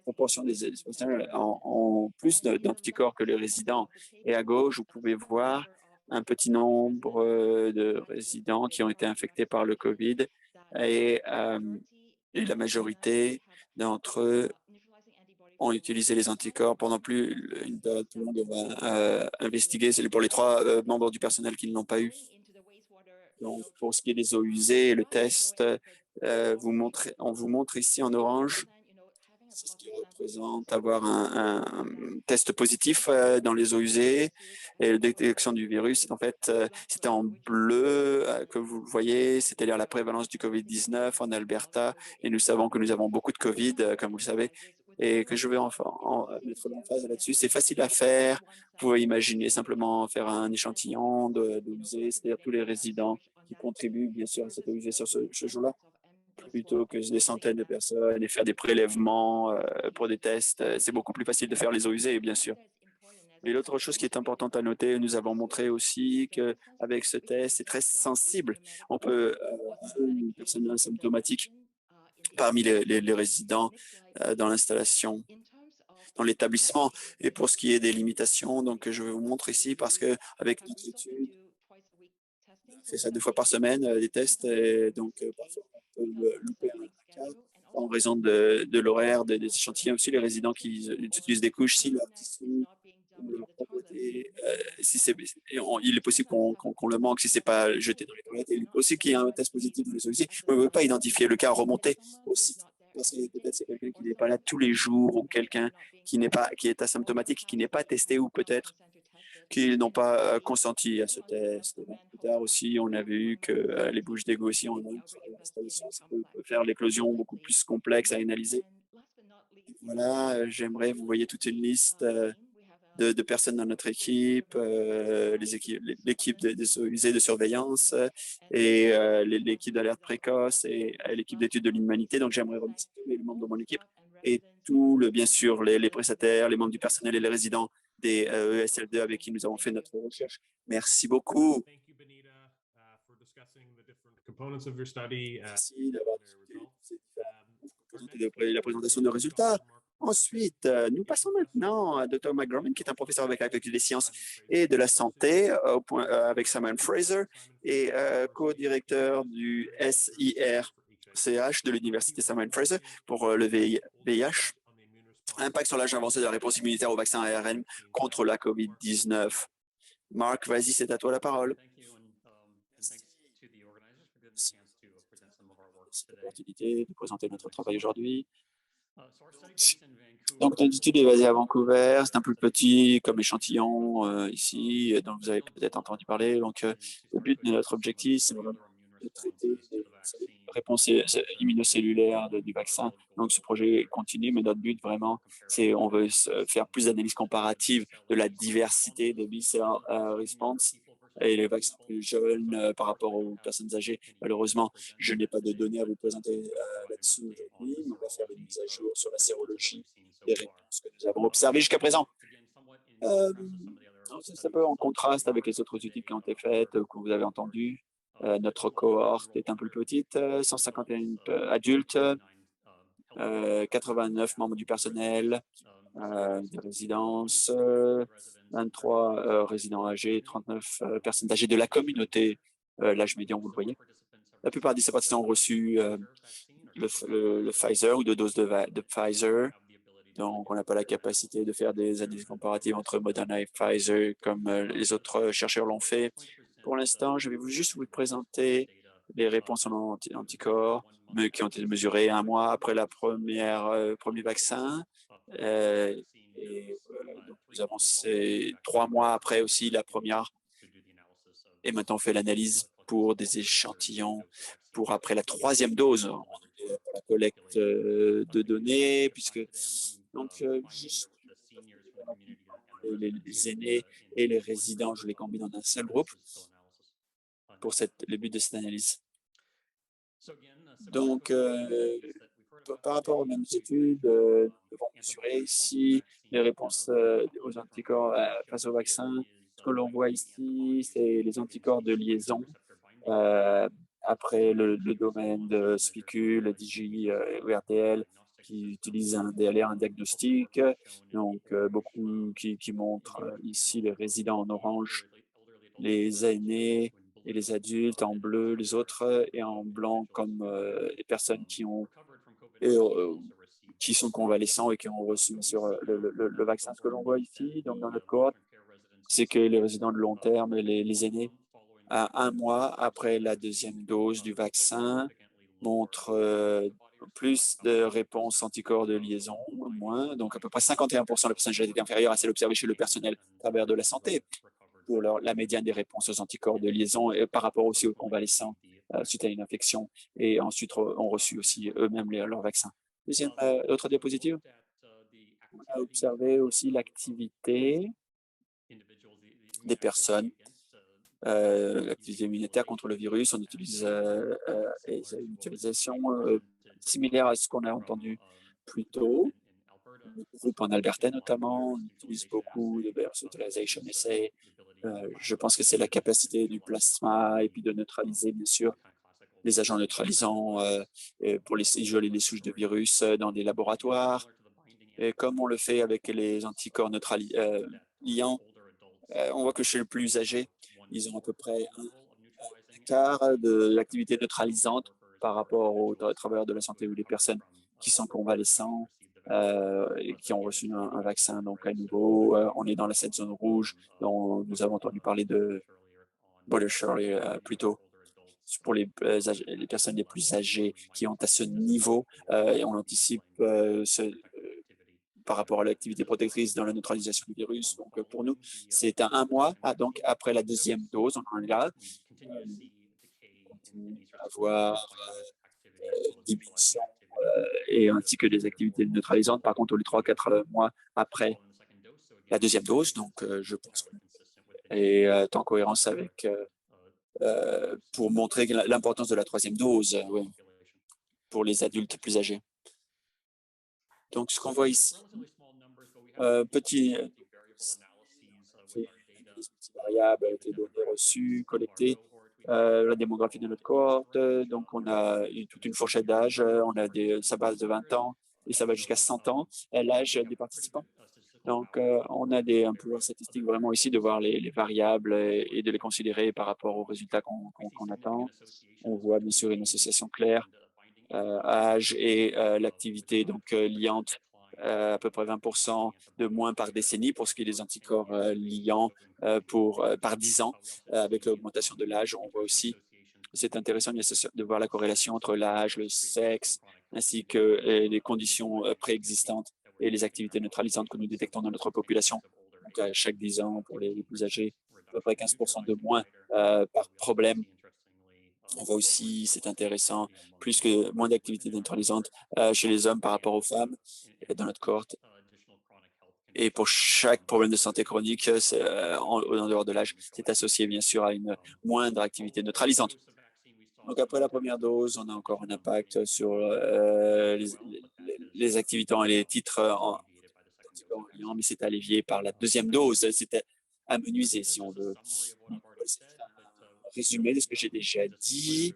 proportion des patients ont plus d'anticorps que les résidents. Et à gauche, vous pouvez voir un petit nombre de résidents qui ont été infectés par le COVID et la majorité d'entre eux ont utilisé les anticorps pendant une période. Tout le monde va investiguer. C'est pour les 3 membres du personnel qui ne l'ont pas eu. Donc, pour ce qui est des eaux usées et le test, on vous montre ici en orange, c'est ce qui représente avoir un test positif dans les eaux usées et la détection du virus. En fait, c'était en bleu que vous voyez, c'est-à-dire la prévalence du COVID-19 en Alberta. Et nous savons que nous avons beaucoup de COVID, comme vous le savez, et que je vais mettre l'emphase là-dessus. C'est facile à faire. Vous pouvez imaginer simplement faire un échantillon d'eau usée, c'est-à-dire tous les résidents qui contribuent bien sûr à cette eau usée sur ce jour-là, plutôt que des centaines de personnes et faire des prélèvements pour des tests. C'est beaucoup plus facile de faire les eaux usées, bien sûr. Et l'autre chose qui est importante à noter, nous avons montré aussi qu'avec ce test, c'est très sensible. On peut une personne asymptomatique parmi les résidents dans l'installation, dans l'établissement. Et pour ce qui est des limitations, donc je vais vous montrer ici parce qu'avec notre étude, on fait ça 2 fois par semaine, des tests, et donc parfois on peut louper un cas en raison de l'horaire des échantillons. Aussi, les résidents qui utilisent des couches, si leur tissu, leur propreté, il est possible qu'on le manque si ce n'est pas jeté dans les toilettes. Il est possible qu'il y ait un test positif dans les solutions, mais on ne veut pas identifier le cas remonté au site. Parce que peut-être c'est quelqu'un qui n'est pas là tous les jours ou quelqu'un qui est asymptomatique, qui n'est pas testé, ou peut-être qui n'ont pas consenti à ce test. Plus tard aussi, on a vu que les bouches d'égout aussi en installation, ça peut faire l'éclosion beaucoup plus complexe à analyser. Voilà, j'aimerais, vous voyez toute une liste de personnes dans notre équipe, l'équipe des eaux usées de surveillance et l'équipe d'alerte précoce et l'équipe d'études de l'humanité. Donc, j'aimerais remercier tous les membres de mon équipe et bien sûr, les prestataires, les membres du personnel et les résidents des ESL2 avec qui nous avons fait notre recherche. Merci beaucoup. Merci d'avoir présenté la présentation de résultats. Ensuite, nous passons maintenant à Dr. McGorman, qui est un professeur avec la faculté des sciences et de la santé avec Simon Fraser et co-directeur du SIRCH de l'Université Simon Fraser pour le VIH. Impact sur l'âge avancé de la réponse immunitaire au vaccin ARN contre la COVID-19. Marc, vas-y, c'est à toi la parole. Merci pour l'opportunité de présenter notre travail aujourd'hui. Donc, notre étude est basée à Vancouver. C'est un peu petit comme échantillon ici, dont vous avez peut-être entendu parler. Donc, le but de notre objectif, c'est de traiter les réponses immunocellulaires du vaccin. Donc, ce projet continue, mais notre but vraiment, c'est on veut faire plus d'analyses comparatives de la diversité des B-cell response et les vaccins plus jeunes par rapport aux personnes âgées. Malheureusement, je n'ai pas de données à vous présenter là-dessus aujourd'hui, mais on va faire une mise à jour sur la sérologie des réponses que nous avons observées jusqu'à présent. C'est un peu en contraste avec les autres études qui ont été faites, que vous avez entendues. Notre cohorte est un peu plus petite, 151 adultes, 89 membres du personnel, des résidences, 23 résidents âgés, 39 personnes âgées de la communauté, l'âge médian, vous le voyez. La plupart de ces participants ont reçu le Pfizer ou deux doses de Pfizer. Donc, on n'a pas la capacité de faire des analyses comparatives entre Moderna et Pfizer comme les autres chercheurs l'ont fait. Pour l'instant, je vais juste vous présenter les réponses en anticorps qui ont été mesurées un mois après la premier vaccin. Donc, nous avons 3 mois après aussi la première. Et maintenant, on fait l'analyse pour des échantillons pour après la 3e dose. On est pour la collecte de données, puisque donc juste les aînés et les résidents, je les combine dans un seul groupe pour le but de cette analyse. Donc, par rapport aux mêmes études, nous devons mesurer ici les réponses aux anticorps face au vaccin. Ce que l'on voit ici, c'est les anticorps de liaison après le domaine de spicule, DG, URTL, qui utilisent un DLR, un diagnostic. Donc, beaucoup qui montrent ici les résidents en orange, les aînés et les adultes en bleu, les autres, et en blanc comme les personnes qui sont convalescents et qui ont reçu sur le vaccin. Ce que l'on voit ici, donc dans notre cohorte, c'est que les résidents de long terme et les aînés, à 1 mois après la 2e dose du vaccin, montrent plus de réponses anticorps de liaison, moins, donc à peu près 51% de personnes génétiques inférieures à celles observées chez le personnel à travers de la santé, pour la médiane des réponses aux anticorps de liaison et par rapport aussi aux convalescents suite à une infection, et ensuite ont reçu aussi eux-mêmes leur vaccin. Autre diapositive. On a observé aussi l'activité des personnes, l'activité immunitaire contre le virus. On utilise une utilisation similaire à ce qu'on a entendu plus tôt. Le groupe en Alberta notamment, on utilise beaucoup de Burst Utilization Assay. Je pense que c'est la capacité du plasma et puis de neutraliser, bien sûr, les agents neutralisants pour isoler les souches de virus dans des laboratoires. Et comme on le fait avec les anticorps liants, on voit que chez les plus âgés, ils ont à peu près un quart de l'activité neutralisante par rapport aux travailleurs de la santé ou les personnes qui sont convalescents et qui ont reçu un vaccin. Donc, à nouveau, on est dans cette zone rouge dont nous avons entendu parler de Border Shirley plus tôt, pour les personnes les plus âgées qui ont à ce niveau, et on anticipe par rapport à l'activité protectrice dans la neutralisation du virus. Donc, pour nous, c'est un mois. Donc, après la deuxième dose, on en est là. On continue à avoir diminution et ainsi que des activités neutralisantes. Par contre, les 3-4 mois après la deuxième dose, donc je pense qu'on est en cohérence avec pour montrer l'importance de la troisième dose pour les adultes plus âgés. Donc, ce qu'on voit ici, petit variables avec les données reçues, collectées, la démographie de notre cohorte. Donc, on a toute une fourchette d'âge. On a ça base de 20 ans et ça va jusqu'à 100 ans, l'âge des participants. Donc, on a un pouvoir statistique vraiment ici de voir les variables et de les considérer par rapport aux résultats qu'on attend. On voit bien sûr une association claire, âge et l'activité donc liante, à peu près 20% de moins par décennie pour ce qui est des anticorps liants par 10 ans. Avec l'augmentation de l'âge, on voit aussi, c'est intéressant de voir la corrélation entre l'âge, le sexe, ainsi que les conditions préexistantes et les activités neutralisantes que nous détectons dans notre population. Donc, à chaque 10 ans, pour les plus âgés, à peu près 15% de moins par problème. On voit aussi, c'est intéressant, moins d'activités neutralisantes chez les hommes par rapport aux femmes dans notre cohorte. Et pour chaque problème de santé chronique, en dehors de l'âge, c'est associé bien sûr à une moindre activité neutralisante. Donc, après la première dose, on a encore un impact sur les activités et les titres mais c'est allévié par la deuxième dose. C'était amenuisé, si on veut. Résumé de ce que j'ai déjà dit.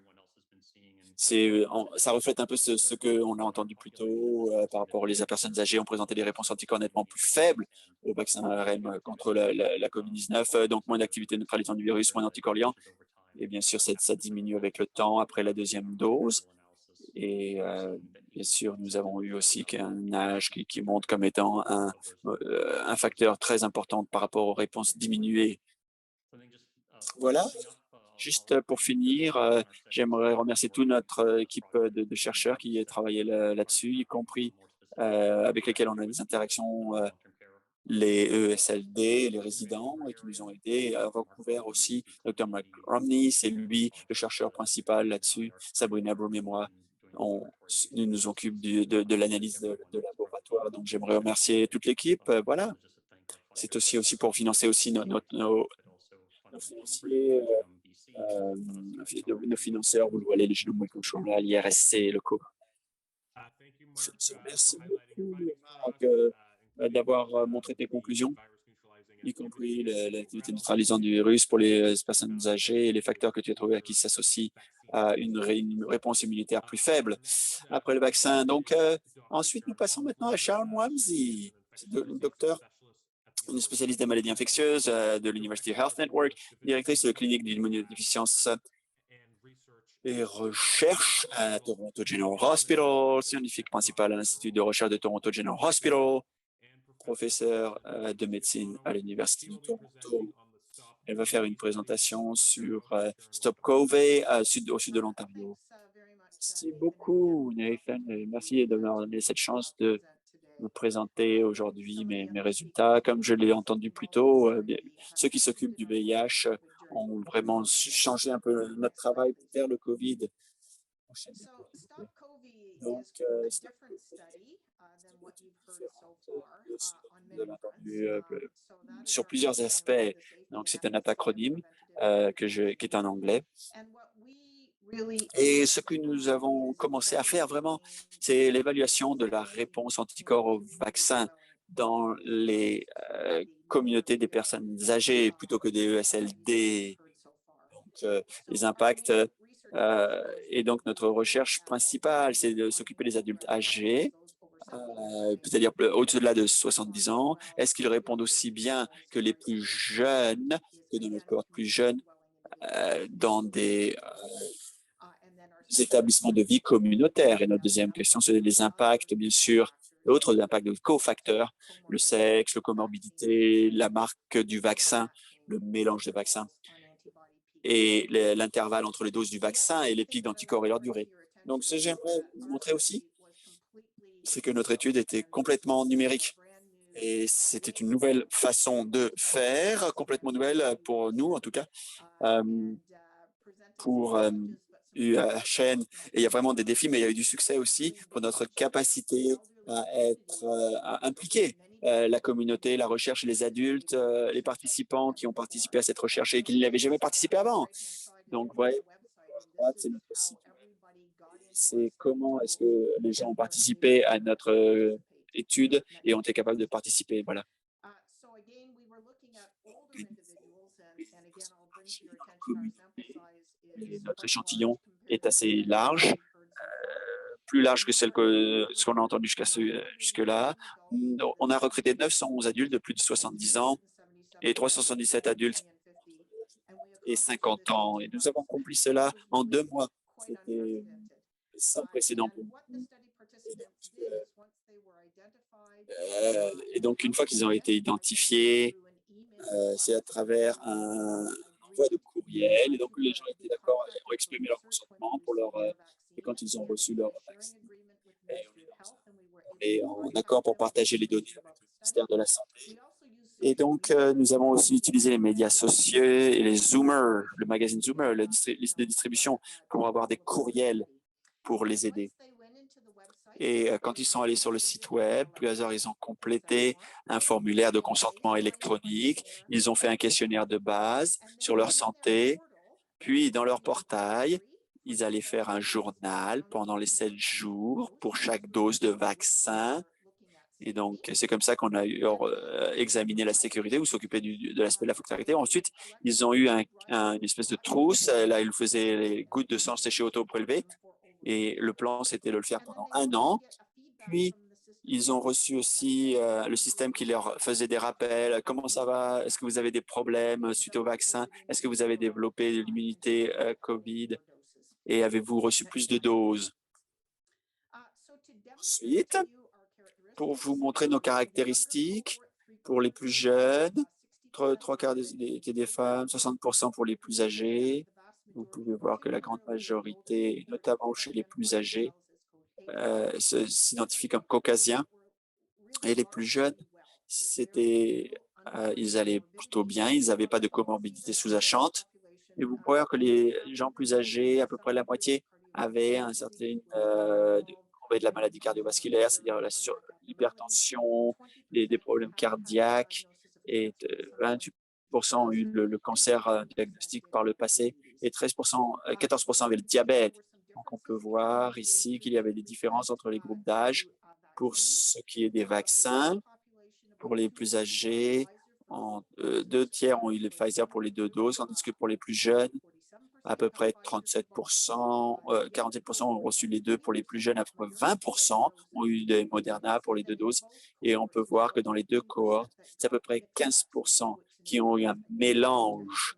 Ça reflète un peu ce qu'on a entendu plus tôt par rapport aux personnes âgées ont présenté des réponses anticorps nettement plus faibles au vaccin ARN contre la COVID-19, donc moins d'activité neutralisante du virus, moins d'anticorps liants. Et bien sûr, ça diminue avec le temps après la deuxième dose. Et bien sûr, nous avons eu aussi un âge qui monte comme étant un facteur très important par rapport aux réponses diminuées. Voilà. Juste pour finir, j'aimerais remercier toute notre équipe de chercheurs qui a travaillé là-dessus, y compris avec lesquels on a des interactions, les ESLD, les résidents, et qui nous ont aidés, à recouvert aussi Dr. Mike Romney, c'est lui le chercheur principal là-dessus, Sabrina Broom et moi. Nous occupons de l'analyse de laboratoire, donc j'aimerais remercier toute l'équipe. Voilà. C'est aussi pour financer aussi nos financiers, nos financeurs, vous le voyez, les Genome Control, l'IRSC, le COVA. Merci beaucoup, Marc, d'avoir montré tes conclusions, y compris l'activité neutralisante du virus pour les personnes âgées et les facteurs que tu as trouvés qui s'associent à une réponse immunitaire plus faible après le vaccin. Donc, ensuite, nous passons maintenant à Sharon Wamsey, docteur, une spécialiste des maladies infectieuses de l'University Health Network, directrice de la clinique d'immunodéficience et recherche à Toronto General Hospital, scientifique principal à l'Institut de recherche de Toronto General Hospital, professeur de médecine à l'Université de Toronto. Elle va faire une présentation sur Stop COVID au sud de l'Ontario. Merci beaucoup, Nathan. Merci de m'avoir donné cette chance de vous présenter aujourd'hui mes résultats. Comme je l'ai entendu plus tôt, ceux qui s'occupent du VIH ont vraiment changé un peu notre travail vers le COVID. Donc, vous avez entendu sur plusieurs aspects. Donc, c'est un acronyme qui est en anglais. Et ce que nous avons commencé à faire vraiment, c'est l'évaluation de la réponse anticorps au vaccin dans les communautés des personnes âgées plutôt que des ESLD. Donc, les impacts. Et donc, notre recherche principale, c'est de s'occuper des adultes âgés, c'est-à-dire au-delà de 70 ans. Est-ce qu'ils répondent aussi bien que les plus jeunes, que de notre cohorte plus jeunes, dans des établissements de vie communautaires? Et notre deuxième question, c'est les impacts, bien sûr, l'autre impact de cofacteurs, le sexe, la comorbidité, la marque du vaccin, le mélange de vaccins et l'intervalle entre les doses du vaccin et les pics d'anticorps et leur durée. Donc, ce que j'aimerais vous montrer aussi, c'est que notre étude était complètement numérique. Et c'était une nouvelle façon de faire, complètement nouvelle pour nous en tout cas, pour UHN. Et il y a vraiment des défis, mais il y a eu du succès aussi pour notre capacité à être à impliquer la communauté, la recherche, les adultes, les participants qui ont participé à cette recherche et qui n'y avaient jamais participé avant. Donc, ouais, c'est notre site. C'est comment est-ce que les gens ont participé à notre étude et ont été capables de participer. Voilà. Et notre échantillon est assez large, plus large que ce qu'on a entendu jusque-là. On a recruté 911 adultes de plus de 70 ans et 377 adultes et 50 ans. Et nous avons accompli cela en 2 mois. C'était sans précédent pour nous. Et donc, une fois qu'ils ont été identifiés, c'est à travers un envoi de courriel. Et donc, les gens étaient d'accord, ont exprimé leur consentement pour et quand ils ont reçu leur vaccin. Et on est en accord pour partager les données avec le ministère de la Santé. Et donc, nous avons aussi utilisé les médias sociaux et les Zoomers, le magazine Zoomer, la liste de distribution pour avoir des courriels pour les aider. Et quand ils sont allés sur le site web, ils ont complété un formulaire de consentement électronique. Ils ont fait un questionnaire de base sur leur santé. Puis, dans leur portail, ils allaient faire un journal pendant les 7 jours pour chaque dose de vaccin. Et donc, c'est comme ça qu'on a examiné la sécurité ou s'occuper de l'aspect de la sécurité. Ensuite, ils ont eu une espèce de trousse. Là, ils faisaient les gouttes de sang séchées auto-prélevées. Et le plan, c'était de le faire pendant 1 an. Puis, ils ont reçu aussi le système qui leur faisait des rappels. Comment ça va? Est-ce que vous avez des problèmes suite au vaccin? Est-ce que vous avez développé de l'immunité COVID? Et avez-vous reçu plus de doses? Ensuite, pour vous montrer nos caractéristiques, pour les plus jeunes, 3/4 étaient des femmes, 60% pour les plus âgés. Vous pouvez voir que la grande majorité, notamment chez les plus âgés, s'identifient comme caucasiens. Et les plus jeunes, ils allaient plutôt bien, ils n'avaient pas de comorbidité sous-jacente. Et vous pouvez voir que les gens plus âgés, à peu près la moitié, avaient de la maladie cardiovasculaire, c'est-à-dire l'hypertension, des problèmes cardiaques, et 28% ont eu le cancer diagnostique par le passé, et 14% avaient le diabète. Donc, on peut voir ici qu'il y avait des différences entre les groupes d'âge pour ce qui est des vaccins. Pour les plus âgés, 2/3 ont eu le Pfizer pour les 2 doses, tandis que pour les plus jeunes, à peu près 37%, 47% ont reçu les 2 pour les plus jeunes, à peu près 20% ont eu des Moderna pour les 2 doses. Et on peut voir que dans les 2 cohortes, c'est à peu près 15% qui ont eu un mélange.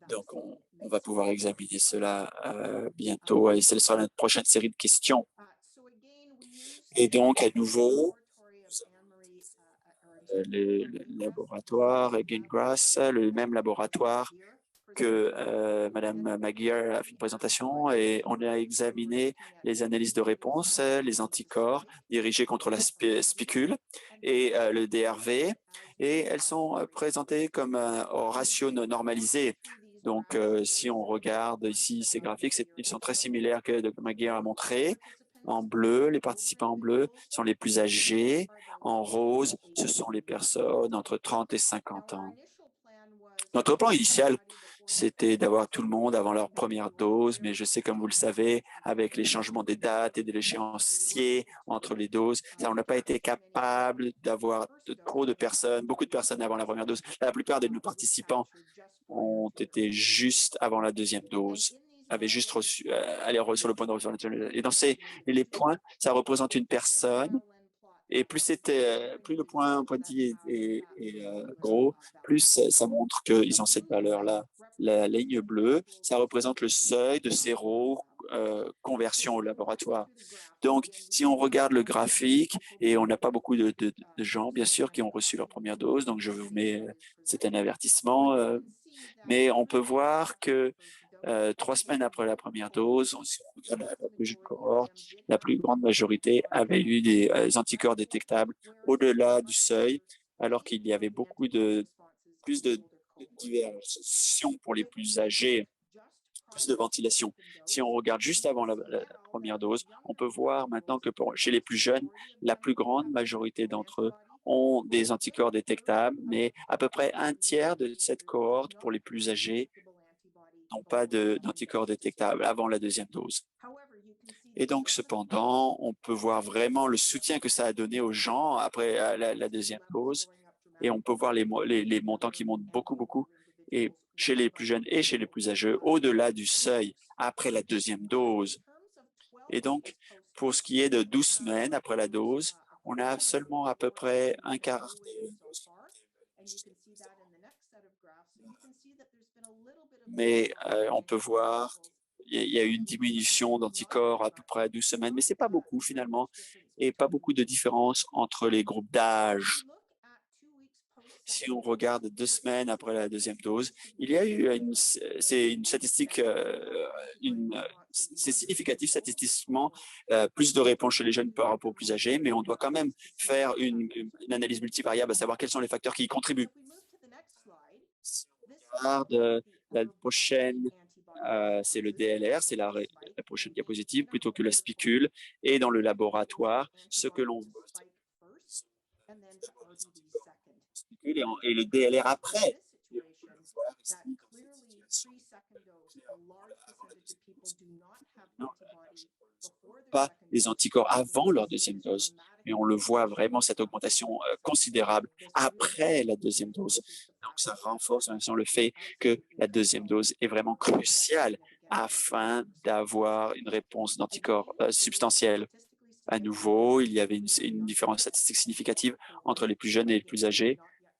Donc, on va pouvoir examiner cela bientôt et ce sera notre prochaine série de questions. Et donc, à nouveau, le laboratoire Gengrass, le même laboratoire que Mme Maguire a fait une présentation et on a examiné les analyses de réponse, les anticorps dirigés contre la spicule et le DRV, et elles sont présentées comme un ratio normalisé. Donc, si on regarde ici ces graphiques, ils sont très similaires que Maguire a montré. En bleu, les participants en bleu sont les plus âgés. En rose, ce sont les personnes entre 30 et 50 ans. Notre plan initial, c'était d'avoir tout le monde avant leur première dose, mais je sais, comme vous le savez, avec les changements des dates et de l'échéancier entre les doses, on n'a pas été capable d'avoir trop de personnes, beaucoup de personnes avant la première dose. La plupart de nos participants ont été juste avant la 2e dose, avaient juste reçu, allaient sur le point de recevoir. Et dans les points, ça représente une personne. Et plus le point pointillé est gros, plus ça montre qu'ils ont cette valeur-là. La ligne bleue, ça représente le seuil de conversion au laboratoire. Donc, si on regarde le graphique, et on n'a pas beaucoup de gens, bien sûr, qui ont reçu leur première dose, donc je vous mets, c'est un avertissement, mais on peut voir que 3 semaines après la première dose, si on regarde la plus jeune cohorte, la plus grande majorité avait eu des anticorps détectables au-delà du seuil, alors qu'il y avait plus de diversion pour les plus âgés, plus de ventilation. Si on regarde juste avant la première dose, on peut voir maintenant que chez les plus jeunes, la plus grande majorité d'entre eux ont des anticorps détectables, mais à peu près un tiers de cette cohorte pour les plus âgés n'ont pas d'anticorps détectables avant la deuxième dose. Et donc, cependant, on peut voir vraiment le soutien que ça a donné aux gens après la deuxième dose. Et on peut voir les montants qui montent beaucoup, et chez les plus jeunes et chez les plus âgés, au-delà du seuil après la deuxième dose. Et donc, pour ce qui est de 12 semaines après la dose, on a seulement à peu près un quart. Mais on peut voir il y a eu une diminution d'anticorps à peu près à 12 semaines, mais ce n'est pas beaucoup finalement, et pas beaucoup de différence entre les groupes d'âge. Si on regarde 2 semaines après la deuxième dose, il y a eu c'est une statistique, c'est significatif statistiquement, plus de réponses chez les jeunes par rapport aux plus âgés, mais on doit quand même faire une analyse multivariable, à savoir quels sont les facteurs qui y contribuent. Si on regarde la prochaine, c'est le DLR, c'est la prochaine diapositive, plutôt que la spicule. Et dans le laboratoire, ce que l'on voit, et le DLR après. Pas les anticorps avant leur deuxième dose, mais on le voit vraiment, cette augmentation considérable après la deuxième dose. Donc, ça renforce le fait que la deuxième dose est vraiment cruciale afin d'avoir une réponse d'anticorps substantielle. À nouveau, il y avait une différence statistique significative entre les plus jeunes et les plus âgés,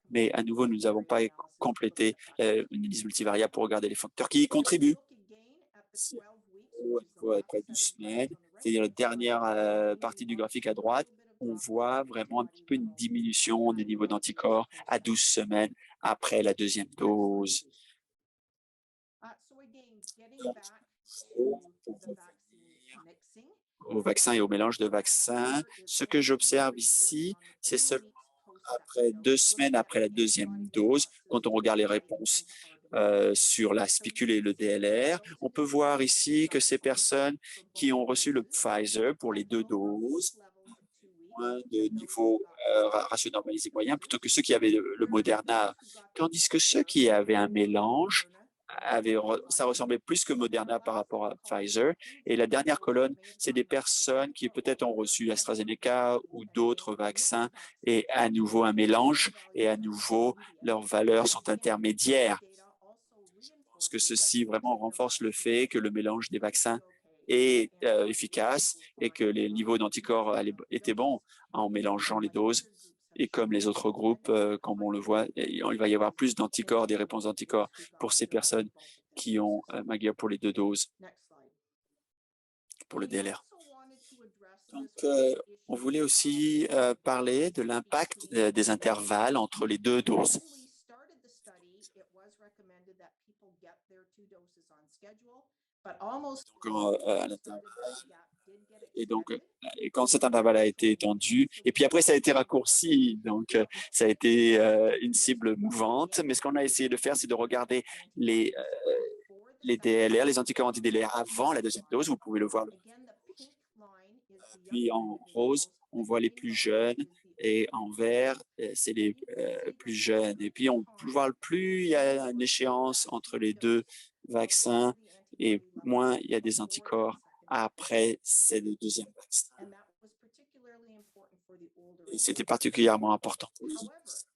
mais à nouveau, nous n'avons pas complété une analyse multivariable pour regarder les facteurs qui y contribuent. Après 12 semaines, c'est-à-dire la dernière partie du graphique à droite, on voit vraiment un petit peu une diminution des niveaux d'anticorps à 12 semaines après la deuxième dose. Au vaccin et au mélange de vaccins, ce que j'observe ici, c'est seulement après 2 semaines après la deuxième dose, quand on regarde les réponses sur la spicule et le DLR, on peut voir ici que ces personnes qui ont reçu le Pfizer pour les 2 doses, moins de niveau ratio normalisé moyen, plutôt que ceux qui avaient le Moderna, tandis que ceux qui avaient un mélange, ça ressemblait plus que Moderna par rapport à Pfizer. Et la dernière colonne, c'est des personnes qui peut-être ont reçu AstraZeneca ou d'autres vaccins, et à nouveau un mélange, et à nouveau, leurs valeurs sont intermédiaires. Parce que ceci vraiment renforce le fait que le mélange des vaccins est efficace et que les niveaux d'anticorps étaient bons en mélangeant les doses. Et comme les autres groupes, comme on le voit, il va y avoir plus d'anticorps, des réponses d'anticorps pour ces personnes qui ont McGuire pour les 2 doses, pour le DLR. Donc, on voulait aussi parler de l'impact des intervalles entre les 2 doses. Et quand cet intervalle a été étendu, et puis après, ça a été raccourci, donc ça a été une cible mouvante. Mais ce qu'on a essayé de faire, c'est de regarder les DLR, les anticorps anti-DLR avant la deuxième dose. Vous pouvez le voir. Puis en rose, on voit les plus jeunes, et en vert, c'est les plus jeunes. Et puis, on peut voir plus il y a une échéance entre les 2 vaccins, et moins il y a des anticorps après ces 2 deuxièmes vaccins. Et c'était particulièrement important pour les autres.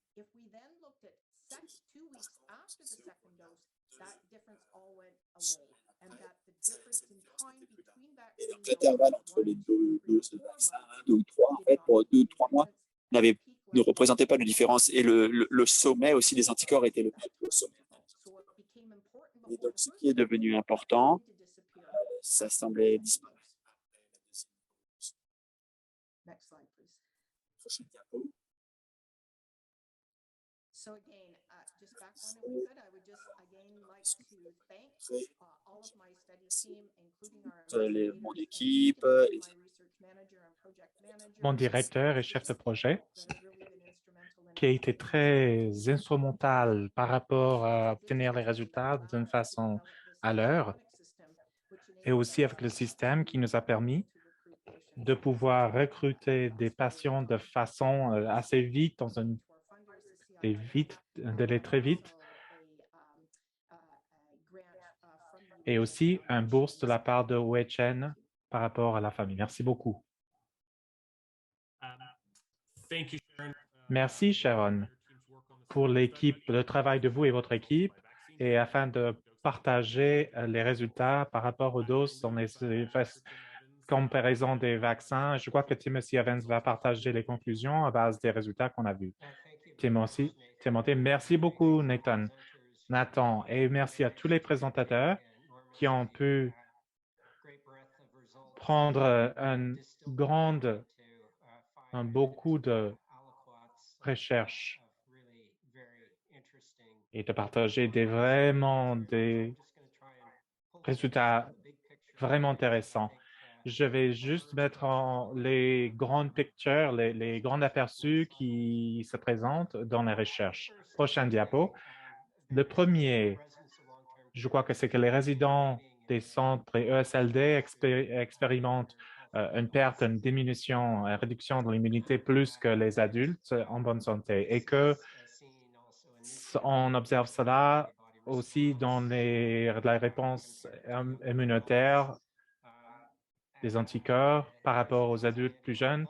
Et donc, l'intervalle entre les 2 doses de vaccin, 2 ou 3, en fait, pour 2 ou 3 mois, ne représentait pas de différence. Et le sommet aussi des anticorps était le même sommet. Et donc, ce qui est devenu important, ça semblait disparaître. Prochaine diapo. Mon équipe, mon directeur et chef de projet, qui a été très instrumental par rapport à obtenir les résultats d'une façon à l'heure, et aussi avec le système qui nous a permis de pouvoir recruter des patients de façon assez vite, d'aller très vite, et aussi un bourse de la part de OHN par rapport à la famille. Merci beaucoup. Merci, Sharon, pour l'équipe, le travail de vous et votre équipe, et afin de partager les résultats par rapport aux doses dans les comparaisons des vaccins. Je crois que Timothy Evans va partager les conclusions à base des résultats qu'on a vus. Timothy, merci beaucoup, Nathan, et merci à tous les présentateurs qui ont pu prendre beaucoup de recherches et de partager des résultats vraiment intéressants. Je vais juste mettre les grandes pictures, les grands aperçus qui se présentent dans les recherches. Prochain diapo. Le premier, je crois que c'est que les résidents des centres et ESLD expérimentent une perte, une diminution, une réduction de l'immunité plus que les adultes en bonne santé et que on observe cela aussi dans la réponse immunitaire des anticorps par rapport aux adultes plus jeunes.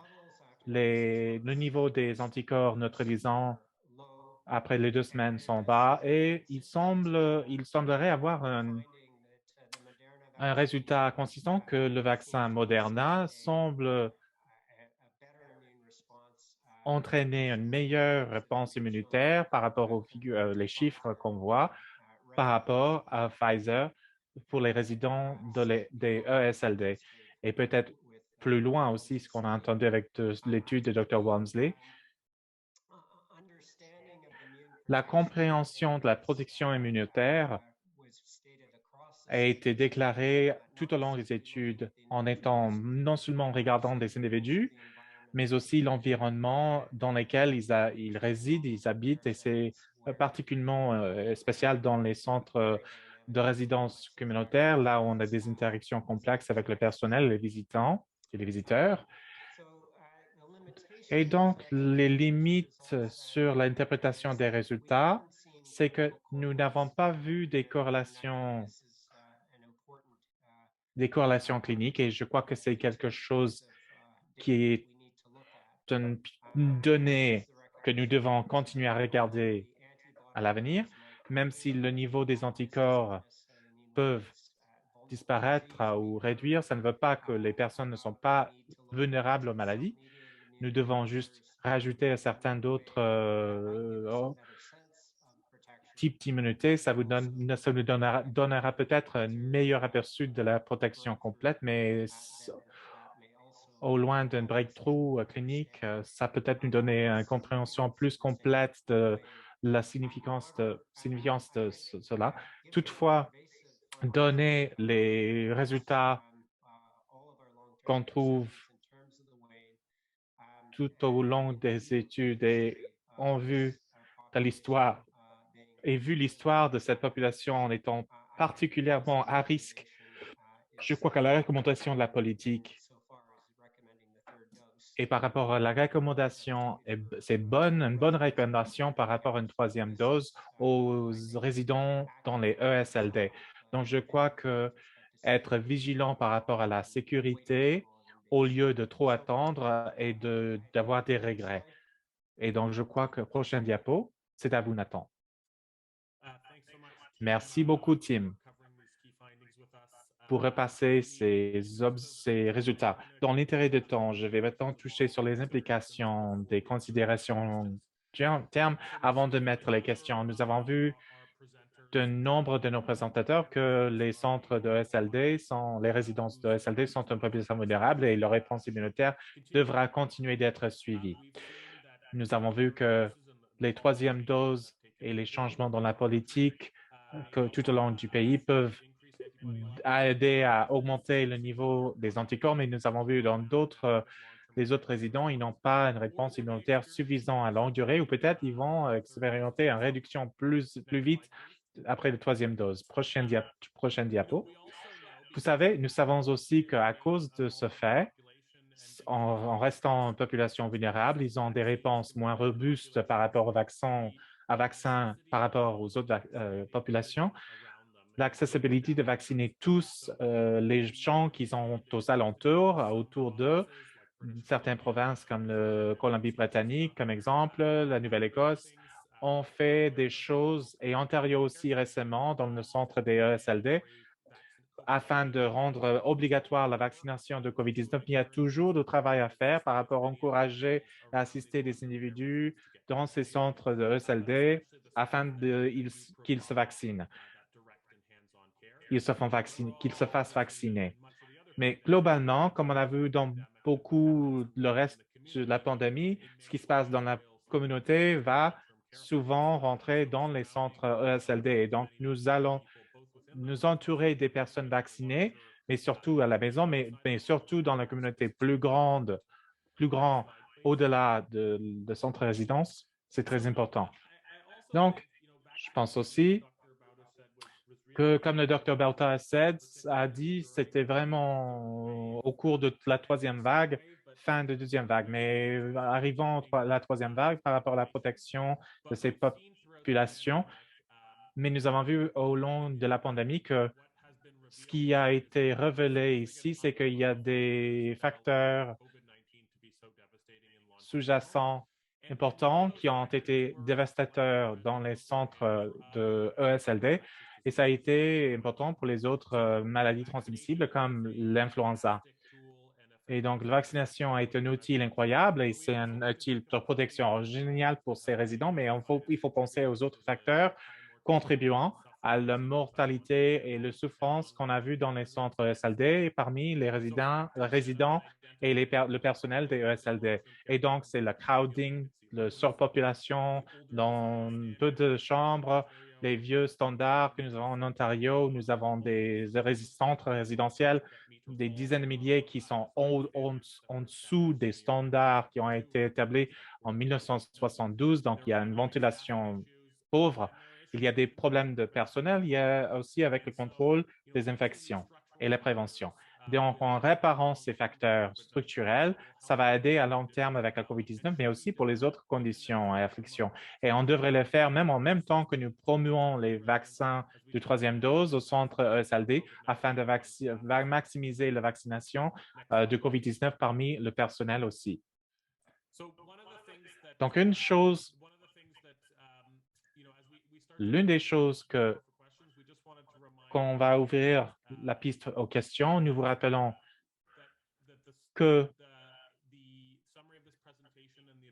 Le niveau des anticorps neutralisants après les 2 semaines sont bas et il semblerait avoir un résultat consistant que le vaccin Moderna semble entraîner une meilleure réponse immunitaire par rapport aux les chiffres qu'on voit par rapport à Pfizer pour les résidents des ESLD. Et peut-être plus loin aussi, ce qu'on a entendu avec l'étude de Dr. Walmsley, la compréhension de la protection immunitaire a été déclarée tout au long des études en étant non seulement regardant des individus, mais aussi l'environnement dans lequel ils résident, ils habitent, et c'est particulièrement spécial dans les centres de résidence communautaire, là où on a des interactions complexes avec le personnel, les visitants et les visiteurs. Et donc, les limites sur l'interprétation des résultats, c'est que nous n'avons pas vu des corrélations cliniques, et je crois que c'est quelque chose qui est une donnée que nous devons continuer à regarder à l'avenir, même si le niveau des anticorps peuvent disparaître ou réduire, ça ne veut pas que les personnes ne sont pas vulnérables aux maladies. Nous devons juste rajouter certains d'autres types d'immunité. Ça nous donnera peut-être un meilleur aperçu de la protection complète, mais au loin d'un breakthrough clinique, ça peut-être nous donner une compréhension plus complète de la significance de cela. Toutefois, donner les résultats qu'on trouve tout au long des études et ont vu l'histoire de cette population en étant particulièrement à risque, je crois que la recommandation de la politique et par rapport à la recommandation, c'est une bonne recommandation par rapport à une 3e dose aux résidents dans les ESLD. Donc, je crois que être vigilant par rapport à la sécurité au lieu de trop attendre et d'avoir des regrets. Et donc, je crois que prochain diapo, c'est à vous, Nathan. Merci beaucoup, Tim, pour repasser ces résultats. Dans l'intérêt de temps, je vais maintenant toucher sur les implications des considérations termes avant de mettre les questions. Nous avons vu de nombre de nos présentateurs que les centres de SLD les résidences de SLD sont une population vulnérable et leur réponse immunitaire devra continuer d'être suivie. Nous avons vu que les troisièmes doses et les changements dans la politique que tout au long du pays peuvent aider à augmenter le niveau des anticorps, mais nous avons vu dans les autres résidents, ils n'ont pas une réponse immunitaire suffisante à longue durée ou peut-être ils vont expérimenter une réduction plus vite après la troisième dose. Prochaine diapo. Vous savez, nous savons aussi qu'à cause de ce fait, en restant une population vulnérable, ils ont des réponses moins robustes par rapport aux vaccins par rapport aux autres populations. L'accessibilité de vacciner tous les gens qui sont aux alentours, autour d'eux, certaines provinces comme le Colombie-Britannique, comme exemple, la Nouvelle-Écosse, ont fait des choses, et Ontario aussi récemment, dans le centre des ESLD, afin de rendre obligatoire la vaccination de COVID-19. Il y a toujours du travail à faire par rapport à encourager et assister des individus dans ces centres de ESLD afin qu'ils se vaccinent, qu'ils se fassent vacciner. Mais globalement, comme on a vu dans beaucoup le reste de la pandémie, ce qui se passe dans la communauté va souvent rentrer dans les centres ESLD. Et donc, nous allons nous entourer des personnes vaccinées, mais surtout à la maison, mais surtout dans la communauté plus grand, au-delà de centres de résidence. C'est très important. Donc, je pense aussi que, comme le Dr. Belta a dit, c'était vraiment au cours de la troisième vague, fin de deuxième vague. Mais arrivant à la troisième vague, par rapport à la protection de ces populations, mais nous avons vu au long de la pandémie que ce qui a été révélé ici, c'est qu'il y a des facteurs sous-jacents importants qui ont été dévastateurs dans les centres de ESLD et ça a été important pour les autres maladies transmissibles comme l'influenza. Et donc, la vaccination a été un outil incroyable et c'est un outil de protection génial pour ces résidents, mais il faut penser aux autres facteurs contribuant à la mortalité et la souffrance qu'on a vu dans les centres ESLD parmi les résidents et le personnel des ESLD. Et donc, c'est le crowding, la surpopulation dans peu de chambres, les vieux standards que nous avons en Ontario. Nous avons des centres résidentiels, des dizaines de milliers qui sont en dessous des standards qui ont été établis en 1972. Donc, il y a une ventilation pauvre. Il y a des problèmes de personnel. Il y a aussi avec le contrôle des infections et la prévention. Donc, en réparant ces facteurs structurels, ça va aider à long terme avec la COVID-19, mais aussi pour les autres conditions et afflictions. Et on devrait le faire même en même temps que nous promuons les vaccins de troisième dose au centre ESLD afin de maximiser la vaccination de COVID-19 parmi le personnel aussi. Donc, l'une des choses qu'on va ouvrir la piste aux questions, nous vous rappelons que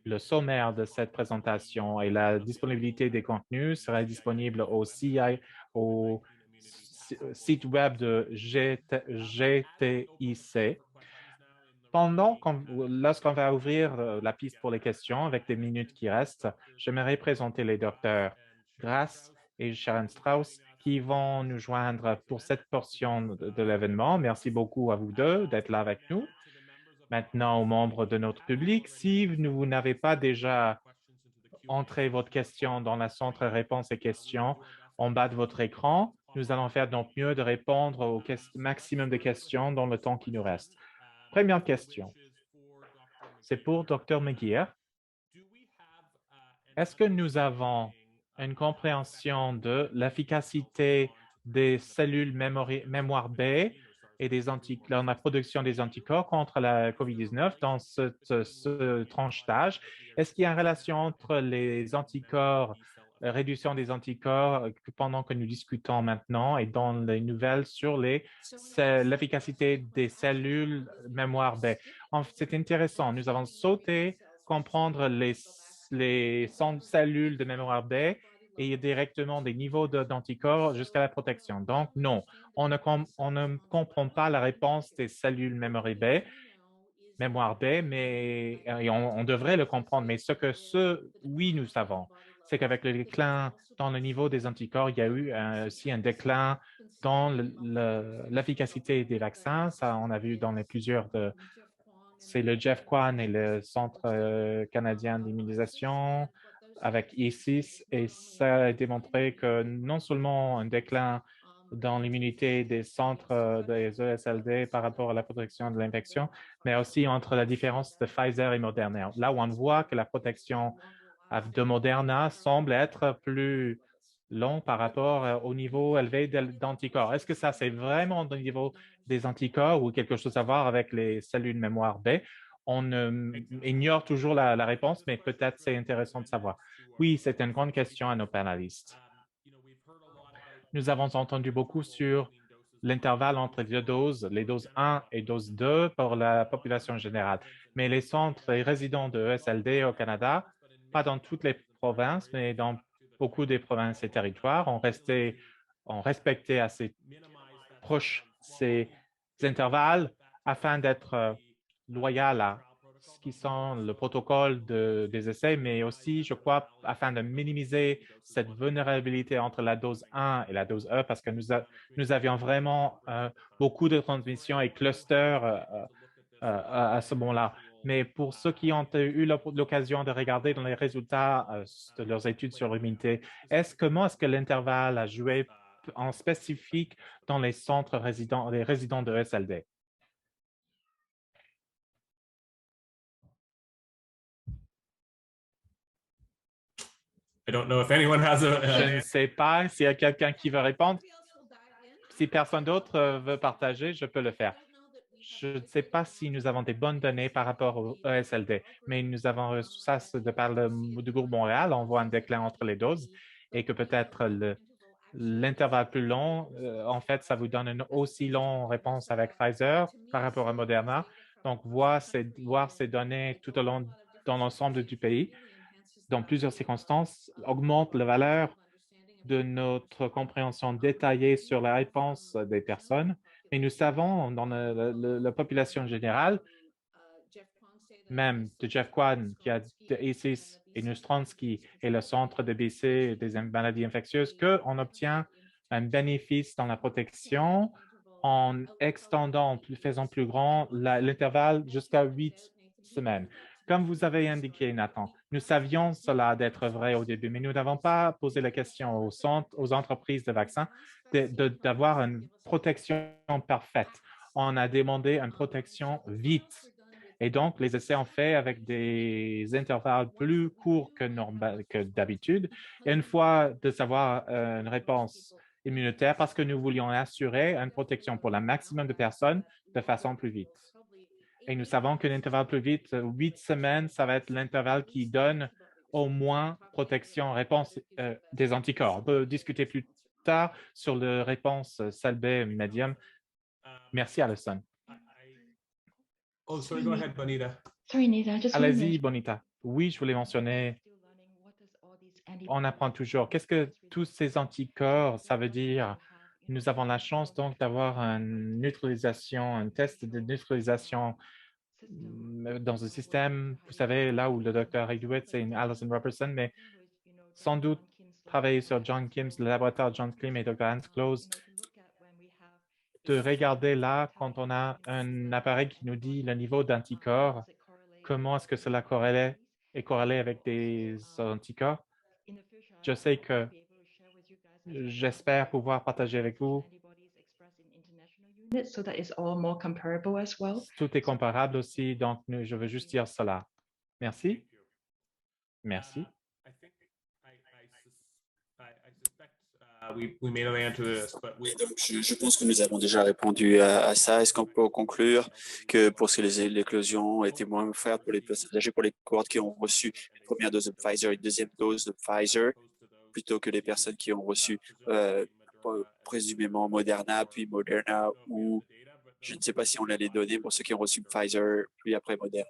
le sommaire de cette présentation et la disponibilité des contenus sera disponible au site web de GTIC. Lorsqu'on va ouvrir la piste pour les questions avec les minutes qui restent, j'aimerais présenter les docteurs Grace et Sharon Strauss qui vont nous joindre pour cette portion de l'événement. Merci beaucoup à vous deux d'être là avec nous. Maintenant, aux membres de notre public, si vous n'avez pas déjà entré votre question dans la centre réponses et questions en bas de votre écran, nous allons faire donc mieux de répondre au maximum de questions dans le temps qui nous reste. Première question, c'est pour Dr. McGeer. Est-ce que nous avons une compréhension de l'efficacité des cellules mémoire B et dans la production des anticorps contre la COVID-19 dans ce tranche d'âge? Est-ce qu'il y a une relation entre les anticorps, la réduction des anticorps pendant que nous discutons maintenant et dans les nouvelles sur l'efficacité des cellules mémoire B? C'est intéressant. Nous avons sauté comprendre les cellules de mémoire B et directement des niveaux d'anticorps jusqu'à la protection. Donc, non, on ne comprend pas la réponse des cellules mémoire B. mémoire B, mais et on devrait le comprendre. Mais oui, nous savons, c'est qu'avec le déclin dans le niveau des anticorps, il y a eu aussi un déclin dans l'efficacité des vaccins. Ça, on a vu dans c'est le Jeff Kwan et le Centre canadien d'immunisation avec ICIS, et ça a démontré que non seulement un déclin dans l'immunité des centres des ESLD par rapport à la protection de l'infection, mais aussi entre la différence de Pfizer et Moderna. Là où on voit que la protection de Moderna semble être plus long par rapport au niveau élevé d'anticorps. Est-ce que ça, c'est vraiment au niveau des anticorps ou quelque chose à voir avec les cellules mémoire B? On ignore toujours la réponse, mais peut-être c'est intéressant de savoir. Oui, c'est une grande question à nos panélistes. Nous avons entendu beaucoup sur l'intervalle entre les doses 1 et dose 2 pour la population générale. Mais les centres et résidents de ESLD au Canada, pas dans toutes les provinces, mais dans beaucoup des provinces et territoires, ont respecté assez proche ces intervalles afin d'être loyal à ce qui sont le protocole des essais, mais aussi, je crois, afin de minimiser cette vulnérabilité entre la dose 1 et la dose E, parce que nous avions vraiment beaucoup de transmissions et clusters à ce moment-là. Mais pour ceux qui ont eu l'occasion de regarder dans les résultats de leurs études sur l'immunité, comment est-ce que l'intervalle a joué en spécifique dans les centres les résidents de ESLD? Je ne sais pas s'il y a quelqu'un qui veut répondre. Si personne d'autre veut partager, je peux le faire. Je ne sais pas si nous avons des bonnes données par rapport au ESLD, mais nous avons reçu ça de par du groupe Montréal. On voit un déclin entre les doses et que peut-être l'intervalle plus long, en fait, ça vous donne une aussi longue réponse avec Pfizer par rapport à Moderna. Donc, voir ces données tout au long dans l'ensemble du pays, dans plusieurs circonstances, augmente la valeur de notre compréhension détaillée sur la réponse des personnes. Mais nous savons, dans la population générale, même de Jeff Kwan, qui a de ICIS et Nustronsky et le Centre de BC des maladies infectieuses, qu'on obtient un bénéfice dans la protection en extendant, faisant plus grand l'intervalle jusqu'à 8 semaines. Comme vous avez indiqué, Nathan, nous savions cela d'être vrai au début, mais nous n'avons pas posé la question aux entreprises de vaccins d'avoir une protection parfaite. On a demandé une protection vite. Et donc, les essais ont fait avec des intervalles plus courts que d'habitude. Et une fois de savoir une réponse immunitaire, parce que nous voulions assurer une protection pour le maximum de personnes de façon plus vite. Et nous savons qu'un intervalle plus vite, 8 semaines, ça va être l'intervalle qui donne au moins protection, réponse des anticorps. On peut discuter plus tard sur la réponse SALB médium. Merci, Alison. Oh, sorry, go ahead, Bonita. Sorry, Nita. Allez-y, Bonita. Oui, je voulais mentionner, on apprend toujours. Qu'est-ce que tous ces anticorps, ça veut dire? Nous avons la chance donc d'avoir une neutralisation, un test de neutralisation dans un système, vous savez, là où le docteur Hewitt, c'est Alison Robertson, mais sans doute travailler sur John Kim's, le laboratoire John Kim et Dr. Hans Close, de regarder là, quand on a un appareil qui nous dit le niveau d'anticorps, comment est-ce que cela est corrélé avec des anticorps. Je sais que j'espère pouvoir partager avec vous. Tout est comparable aussi, donc je veux juste dire cela. Merci. Merci. Donc, je pense que nous avons déjà répondu à ça. Est-ce qu'on peut conclure que pour ce que l'éclosion était moins forte pour les personnes âgées, pour les cohortes qui ont reçu la première dose de Pfizer et la deuxième dose de Pfizer, plutôt que les personnes qui ont reçu présumément Moderna, puis Moderna, ou je ne sais pas si on a les données pour ceux qui ont reçu Pfizer, puis après Moderna.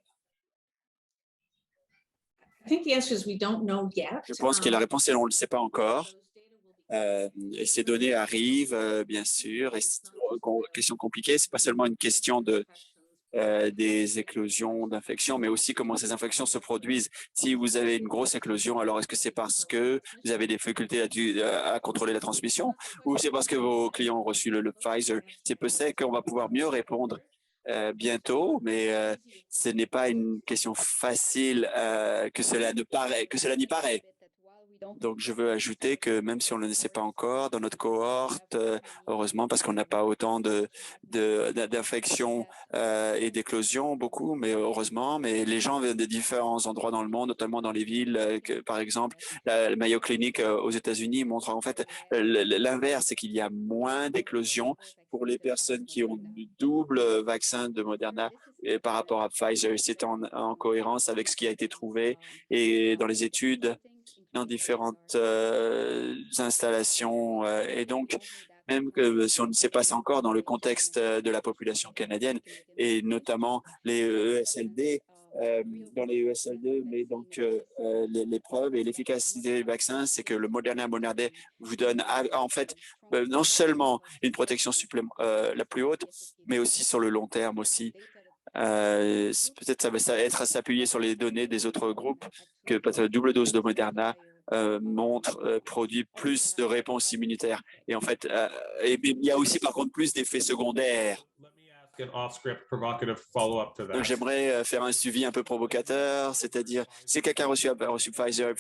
Je pense que la réponse est on ne le sait pas encore. Et ces données arrivent, bien sûr, et c'est une question compliquée. Ce n'est pas seulement une question des éclosions d'infections, mais aussi comment ces infections se produisent. Si vous avez une grosse éclosion, alors est-ce que c'est parce que vous avez des difficultés à contrôler la transmission ou c'est parce que vos clients ont reçu le Pfizer? C'est peut-être qu'on va pouvoir mieux répondre bientôt, mais ce n'est pas une question facile que cela n'y paraît. Donc, je veux ajouter que même si on ne le sait pas encore, dans notre cohorte, heureusement, parce qu'on n'a pas autant d'infections et d'éclosions, beaucoup, mais heureusement, mais les gens viennent de différents endroits dans le monde, notamment dans les villes, par exemple, le Mayo Clinic aux États-Unis montre en fait l'inverse, c'est qu'il y a moins d'éclosions pour les personnes qui ont du double vaccin de Moderna et par rapport à Pfizer. C'est en cohérence avec ce qui a été trouvé et dans les études dans différentes installations. Et donc, même que si on ne sait pas ça encore dans le contexte de la population canadienne et notamment les ESLD, dans les ESLD, mais donc les preuves et l'efficacité des vaccins, c'est que le Moderna vous donne en fait non seulement une protection la plus haute, mais aussi sur le long terme aussi. Peut-être ça va être à s'appuyer sur les données des autres groupes que peut-être la double dose de Moderna produit plus de réponses immunitaires. Et en fait, il y a aussi par contre plus d'effets secondaires. Donc, j'aimerais faire un suivi un peu provocateur, c'est-à-dire si quelqu'un a reçu Pfizer,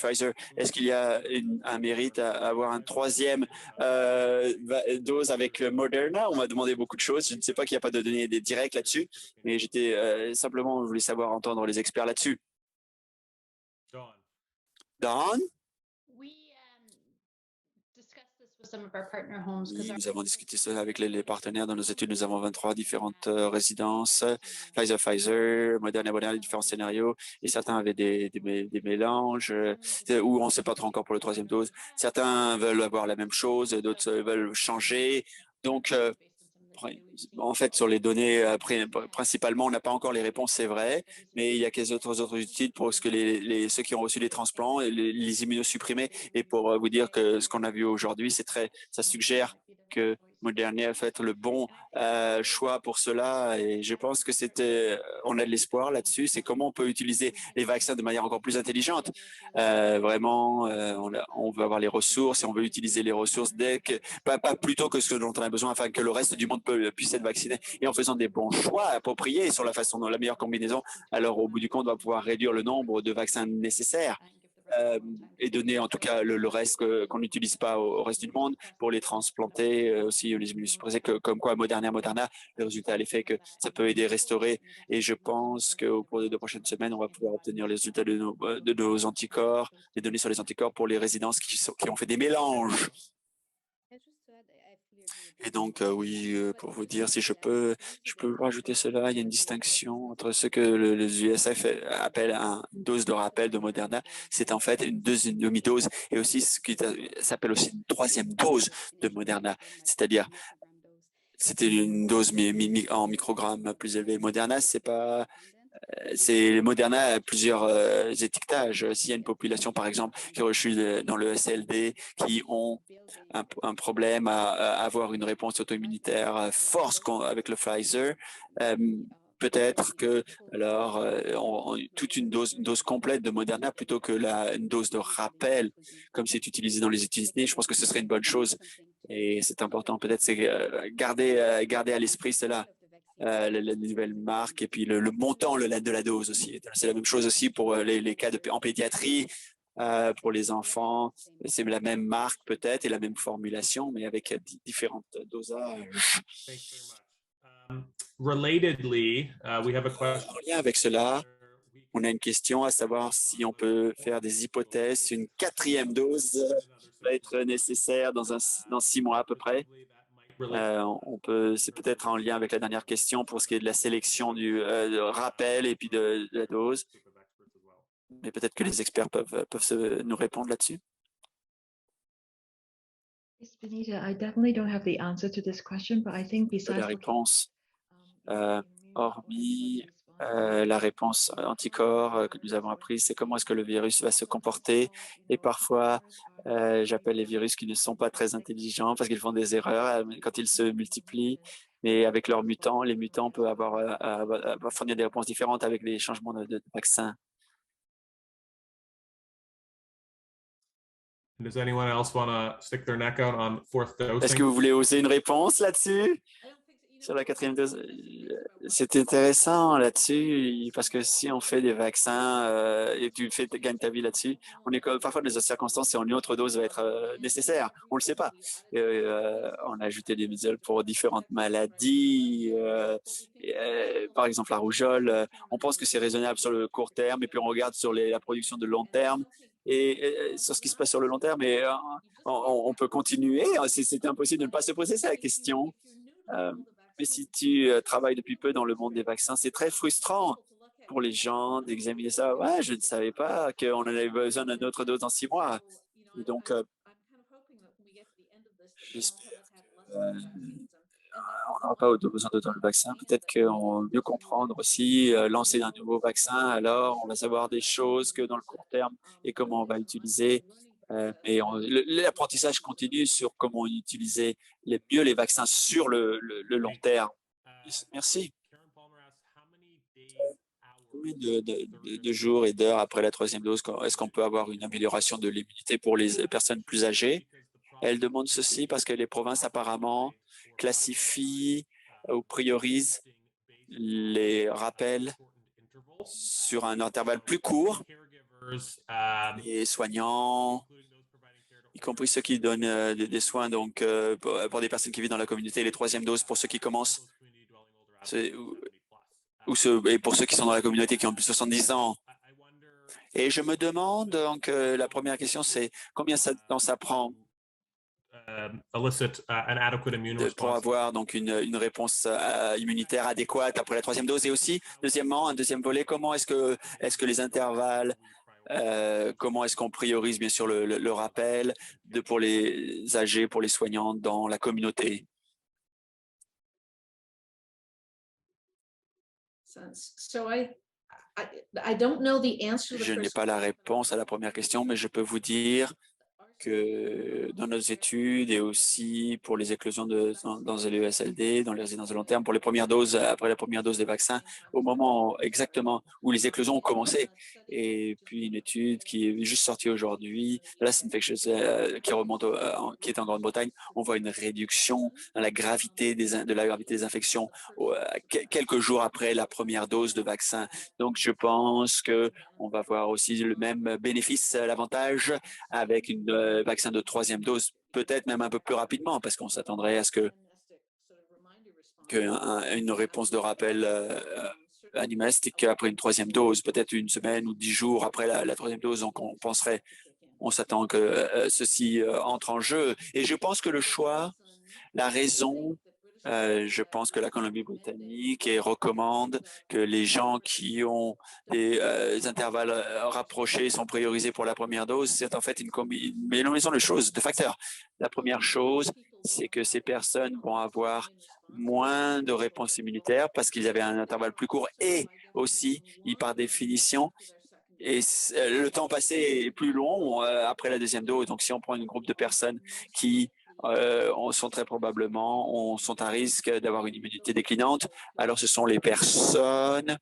est-ce qu'il y a un mérite à avoir une troisième dose avec Moderna? On m'a demandé beaucoup de choses. Je ne sais pas qu'il n'y a pas de données directes là-dessus, mais j'étais simplement, je voulais savoir entendre les experts là-dessus. Don? Oui, nous avons discuté cela avec les partenaires. Dans nos études, nous avons 23 différentes résidences, Pfizer, Moderna, différents scénarios. Et certains avaient des mélanges où on ne sait pas trop encore pour la troisième dose. Certains veulent avoir la même chose, d'autres veulent changer. Donc, en fait, sur les données, principalement, on n'a pas encore les réponses, c'est vrai, mais il y a quelques autres études pour ce que ceux qui ont reçu les transplants et les immunosupprimés. Et pour vous dire que ce qu'on a vu aujourd'hui, ça suggère que Moderna a fait le bon choix pour cela. Et je pense que on a de l'espoir là-dessus. C'est comment on peut utiliser les vaccins de manière encore plus intelligente. Vraiment, on veut avoir les ressources et on veut utiliser les ressources pas plus tôt que ce dont on a besoin afin que le reste du monde puisse être vacciné et en faisant des bons choix appropriés sur la façon dont la meilleure combinaison. Alors, au bout du compte, on va pouvoir réduire le nombre de vaccins nécessaires et donner en tout cas le reste qu'on n'utilise pas au reste du monde pour les transplanter, aussi les immunosuppressés, comme quoi Moderna, le résultat est l'effet que ça peut aider à restaurer. Et je pense qu'au cours des 2 prochaines semaines, on va pouvoir obtenir les résultats de nos anticorps, les données sur les anticorps pour les résidences qui ont fait des mélanges. Et donc, oui, pour vous dire, si je peux rajouter cela, il y a une distinction entre ce que les USF appellent une dose de rappel de Moderna. C'est en fait une demi-dose et aussi ce qui s'appelle aussi une troisième dose de Moderna. C'est-à-dire, c'était une dose en microgrammes plus élevée. Moderna, c'est Moderna a plusieurs étiquetages. S'il y a une population, par exemple, qui a reçu dans le SLD, qui ont un problème à avoir une réponse auto-immunitaire forte avec le Pfizer, peut-être que alors toute une dose complète de Moderna plutôt que une dose de rappel, comme c'est utilisé dans les États-Unis, je pense que ce serait une bonne chose. Et c'est important, peut-être, c'est garder à l'esprit cela. La nouvelle marque et puis le montant de la dose aussi. C'est la même chose aussi pour les cas en pédiatrie, pour les enfants. C'est la même marque peut-être et la même formulation, mais avec différentes dosages. Relatedly, we have a question. En lien avec cela, on a une question à savoir si on peut faire des hypothèses. Une 4e dose va être nécessaire dans 6 mois à peu près. C'est peut-être en lien avec la dernière question pour ce qui est de la sélection du rappel et puis de la dose. Mais peut-être que les experts peuvent nous répondre là-dessus. La réponse, hormis La réponse anticorps que nous avons apprise, c'est comment est-ce que le virus va se comporter. Et parfois, j'appelle les virus qui ne sont pas très intelligents parce qu'ils font des erreurs quand ils se multiplient. Mais avec leurs mutants, les mutants peuvent fournir des réponses différentes avec les changements de vaccins. Does anyone else want to stick their neck out on fourth dosing? Est-ce que vous voulez oser une réponse là-dessus? Sur la 4e dose, c'est intéressant là-dessus, parce que si on fait des vaccins et tu gagnes ta vie là-dessus, on est parfois dans des circonstances et une autre dose va être nécessaire. On ne le sait pas. On a ajouté des médocs pour différentes maladies, par exemple la rougeole. On pense que c'est raisonnable sur le court terme et puis on regarde sur la production de long terme et sur ce qui se passe sur le long terme. Et on peut continuer. C'est impossible de ne pas se poser cette question. Mais si tu travailles depuis peu dans le monde des vaccins, c'est très frustrant pour les gens d'examiner ça. Ouais, je ne savais pas qu'on en avait besoin d'une autre dose dans 6 mois. Et donc, j'espère qu'on n'aura pas besoin d'autant de vaccin. Peut-être qu'on va mieux comprendre aussi, lancer un nouveau vaccin. Alors, on va savoir des choses que dans le court terme et comment on va utiliser. Mais l'apprentissage continue sur comment utiliser mieux les vaccins sur le long terme. Merci. Combien de jours et d'heures après la 3e dose, est-ce qu'on peut avoir une amélioration de l'immunité pour les personnes plus âgées? Elle demande ceci parce que les provinces apparemment classifient ou priorisent les rappels sur un intervalle plus court. Les soignants, y compris ceux qui donnent des soins donc, pour des personnes qui vivent dans la communauté, les 3e doses pour ceux qui commencent, et pour ceux qui sont dans la communauté qui ont plus de 70 ans. Et je me demande, donc, la première question, c'est combien de temps ça prend pour avoir donc une réponse immunitaire adéquate après la 3e dose. Et aussi, deuxièmement, un deuxième volet, comment est-ce que les intervalles, comment est-ce qu'on priorise bien sûr le rappel pour les âgés, pour les soignants dans la communauté? Je n'ai pas la réponse à la première question, mais je peux vous dire que dans nos études et aussi pour les éclosions dans les ESLD, dans les résidences de long terme, pour les premières doses, après la première dose des vaccins, au moment exactement où les éclosions ont commencé. Et puis une étude qui est juste sortie aujourd'hui, là c'est infectieuse qui est en Grande-Bretagne, on voit une réduction dans la gravité de la gravité des infections quelques jours après la première dose de vaccin. Donc je pense que on va voir aussi le même bénéfice, l'avantage avec une vaccin de 3e dose, peut-être même un peu plus rapidement, parce qu'on s'attendrait à ce qu'une réponse de rappel animalistique après une 3e dose, peut-être une semaine ou 10 jours après la 3e dose, donc on s'attend que ceci entre en jeu. Et je pense que le choix, la raison, je pense que la Colombie-Britannique recommande que les gens qui ont des intervalles rapprochés sont priorisés pour la première dose. C'est en fait une combinaison de choses, de facteurs. La première chose, c'est que ces personnes vont avoir moins de réponses immunitaires parce qu'ils avaient un intervalle plus court et aussi, par définition, et le temps passé est plus long après la 2e dose. Donc, si on prend un groupe de personnes qui sont très probablement sont à risque d'avoir une immunité déclinante, alors ce sont les personnes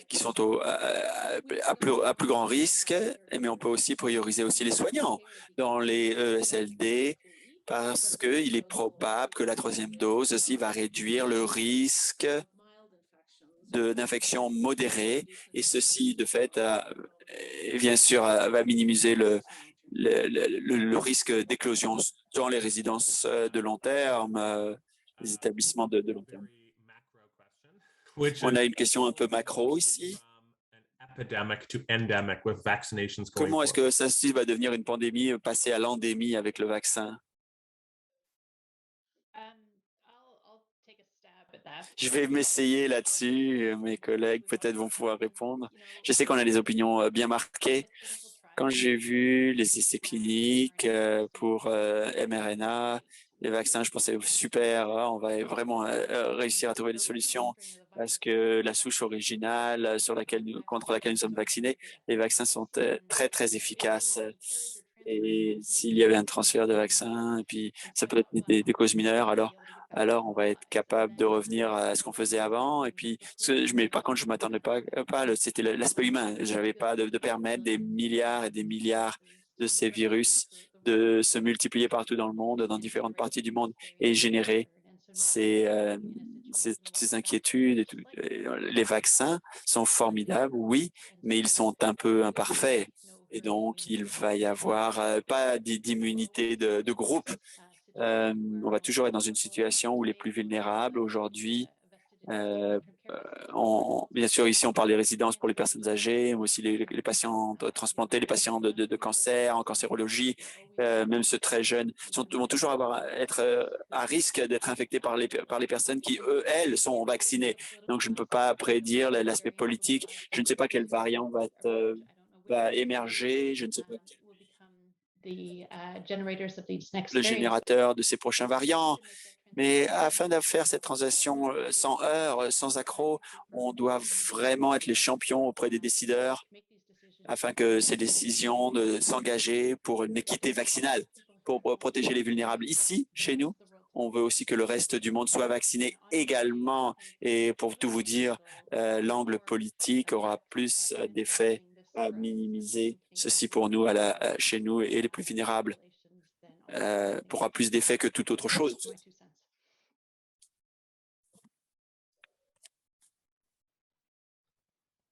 qui sont à plus grand risque, mais on peut aussi prioriser aussi les soignants dans les ESLD parce qu'il est probable que la 3e dose aussi va réduire le risque d'infection modérée et ceci, de fait, bien sûr, va minimiser le risque d'éclosion dans les résidences de long terme, les établissements de long terme. On a une question un peu macro ici. Comment est-ce que ceci va devenir une pandémie, passer à l'endémie avec le vaccin? Je vais m'essayer là-dessus. Mes collègues peut-être vont pouvoir répondre. Je sais qu'on a des opinions bien marquées. Quand j'ai vu les essais cliniques pour mRNA les vaccins, je pensais super, on va vraiment réussir à trouver des solutions parce que la souche originale contre laquelle nous sommes vaccinés, les vaccins sont très, très efficaces. Et s'il y avait un transfert de vaccins, et puis ça peut être des causes mineures, alors on va être capable de revenir à ce qu'on faisait avant. Et puis, mais par contre, je m'attendais pas, c'était l'aspect humain. Je n'avais pas de permettre des milliards et des milliards de ces virus de se multiplier partout dans le monde, dans différentes parties du monde, et générer toutes ces inquiétudes. Les vaccins sont formidables, oui, mais ils sont un peu imparfaits. Et donc, il va y avoir pas d'immunité de groupe. On va toujours être dans une situation où les plus vulnérables aujourd'hui, euh, bien sûr, ici, on parle des résidences pour les personnes âgées, mais aussi les patients transplantés, les patients de cancer, en cancérologie, même ceux très jeunes, vont toujours être à risque d'être infectés par les personnes qui, elles, sont vaccinées. Donc, je ne peux pas prédire l'aspect politique. Je ne sais pas quel variant va émerger. Je ne sais pas le générateur de ces prochains variants. Mais afin de faire cette transition sans heurts, sans accroc, on doit vraiment être les champions auprès des décideurs afin que ces décisions de s'engager pour une équité vaccinale, pour protéger les vulnérables. Ici, chez nous, on veut aussi que le reste du monde soit vacciné également. Et pour tout vous dire, l'angle politique aura plus d'effets à minimiser ceci pour nous, chez nous et les plus vulnérables, aura plus d'effets que toute autre chose.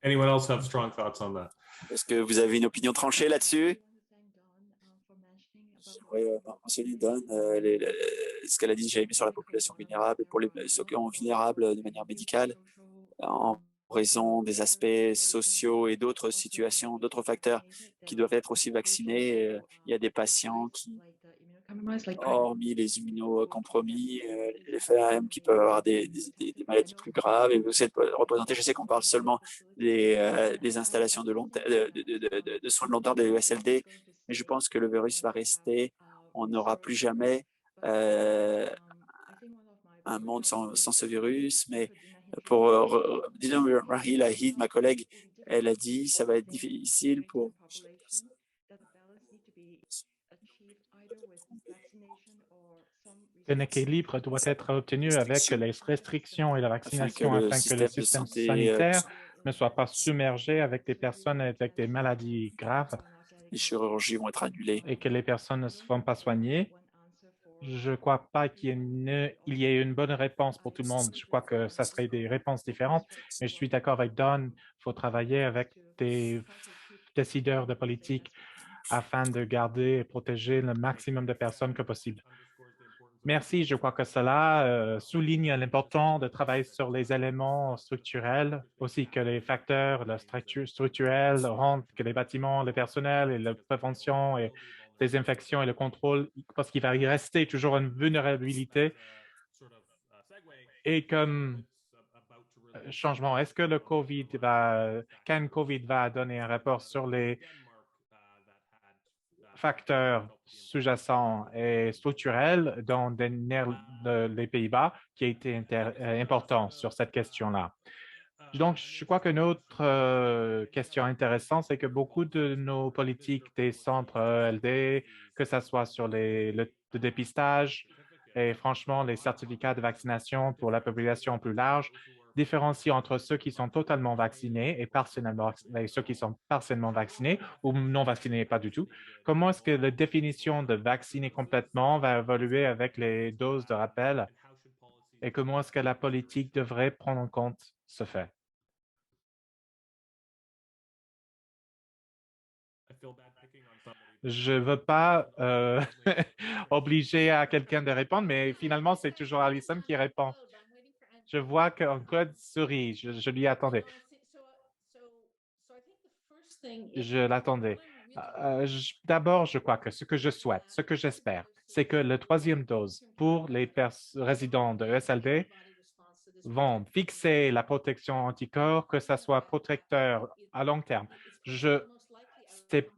Anyone else have strong thoughts on that? Est-ce que vous avez une opinion tranchée là-dessus? Oui, mentionner Dawn, ce qu'elle a dit, j'avais mis sur la population vulnérable, pour ceux qui sont vulnérables de manière médicale, en raison des aspects sociaux et d'autres situations, d'autres facteurs qui doivent être aussi vaccinés. Il y a des patients qui, hormis les immunocompromis, les femmes qui peuvent avoir des maladies plus graves. Et vous êtes représenté, je sais qu'on parle seulement des installations de soins de long terme, des ESLD, mais je pense que le virus va rester. On n'aura plus jamais un monde sans ce virus. Mais disons, Rahil Ahid, ma collègue, elle a dit ça va être difficile pour Un équilibre doit être obtenu avec les restrictions et la vaccination afin que le système sanitaire ne soit pas submergé avec des personnes avec des maladies graves. Les chirurgies vont être annulées. Et que les personnes ne se font pas soigner. Je ne crois pas qu'il y ait une bonne réponse pour tout le monde. Je crois que ça serait des réponses différentes, mais je suis d'accord avec Don. Il faut travailler avec des décideurs de politique afin de garder et protéger le maximum de personnes que possible. Merci. Je crois que cela souligne l'importance de travailler sur les éléments structurels, aussi que les facteurs structurels rendent que les bâtiments, le personnel et la prévention et des infections et le contrôle, parce qu'il va y rester toujours une vulnérabilité. Et comme changement, est-ce que le COVID va donner un rapport sur les facteurs sous-jacents et structurels dans les Pays-Bas qui a été important sur cette question-là. Donc, je crois que notre question intéressante, c'est que beaucoup de nos politiques des centres ELD, que ce soit sur le dépistage et franchement les certificats de vaccination pour la population plus large, différencient entre ceux qui sont totalement vaccinés et ceux qui sont partiellement vaccinés ou non vaccinés pas du tout. Comment est-ce que la définition de vacciner complètement va évoluer avec les doses de rappel et comment est-ce que la politique devrait prendre en compte ce fait? Je ne veux pas obliger à quelqu'un de répondre, mais finalement, c'est toujours Alison qui répond. Je vois qu'Encode sourit. Je lui attendais. Je l'attendais. D'abord, je crois que ce que je souhaite, ce que j'espère, c'est que la troisième dose pour les résidents de ESLD vont fixer la protection anticorps, que ça soit protecteur à long terme. C'est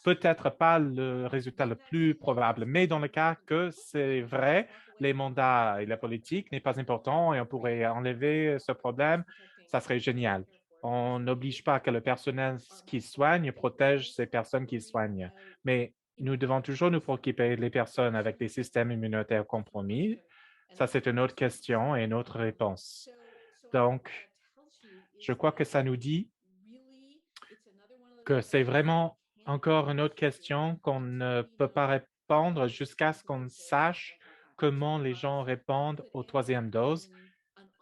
peut-être pas le résultat le plus probable, mais dans le cas que c'est vrai, les mandats et la politique n'est pas important et on pourrait enlever ce problème, ça serait génial. On n'oblige pas que le personnel qui soigne protège ces personnes qui soignent, mais nous devons toujours nous préoccuper des personnes avec des systèmes immunitaires compromis. Ça, c'est une autre question et une autre réponse. Donc, je crois que ça nous dit que c'est vraiment encore une autre question qu'on ne peut pas répondre jusqu'à ce qu'on sache comment les gens répondent aux troisième doses,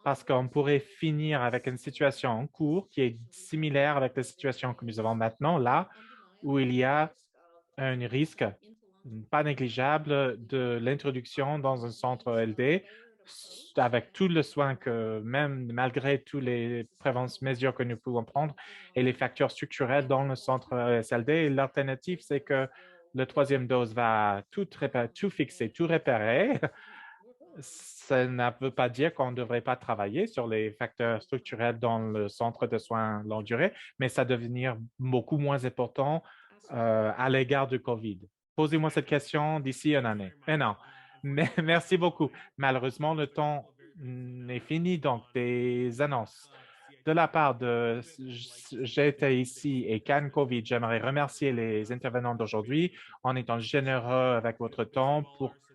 parce qu'on pourrait finir avec une situation en cours qui est similaire avec la situation que nous avons maintenant, là, où il y a un risque pas négligeable de l'introduction dans un centre LD avec tout le soin que, même malgré toutes les mesures que nous pouvons prendre et les facteurs structurels dans le centre SLD. L'alternative, c'est que le troisième dose va tout fixer, tout réparer. Ça ne veut pas dire qu'on ne devrait pas travailler sur les facteurs structurels dans le centre de soins longue durée, mais ça va devenir beaucoup moins important à l'égard du COVID. Posez-moi cette question d'ici une année. Mais non. Mais, merci beaucoup. Malheureusement, le temps est fini, donc des annonces. De la part de J'étais ici et Can COVID, j'aimerais remercier les intervenants d'aujourd'hui en étant généreux avec votre temps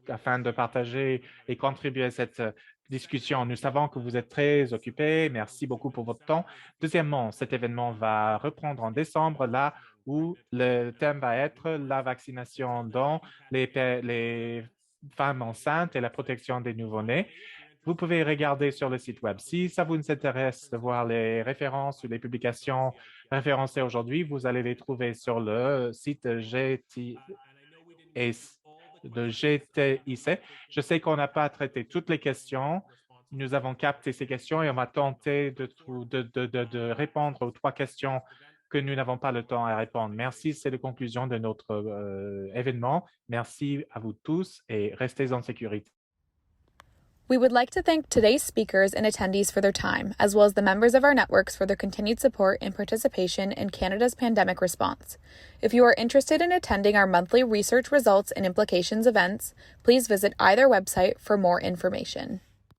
afin de partager et contribuer à cette discussion. Nous savons que vous êtes très occupés. Merci beaucoup pour votre temps. Deuxièmement, cet événement va reprendre en décembre, là où le thème va être la vaccination dans les femmes enceintes et la protection des nouveau-nés. Vous pouvez regarder sur le site web. Si ça vous intéresse de voir les références ou les publications référencées aujourd'hui, vous allez les trouver sur le site de GTIC. Je sais qu'on n'a pas traité toutes les questions. Nous avons capté ces questions et on va tenter de répondre aux 3 questions que nous n'avons pas le temps à répondre. Merci, c'est la conclusion de notre événement. Merci à vous tous et restez en sécurité. We would like to thank today's speakers and attendees for their time, as well as the members of our networks for their continued support and participation in Canada's pandemic response. If you are interested in attending our monthly research results and implications events, please visit either website for more information.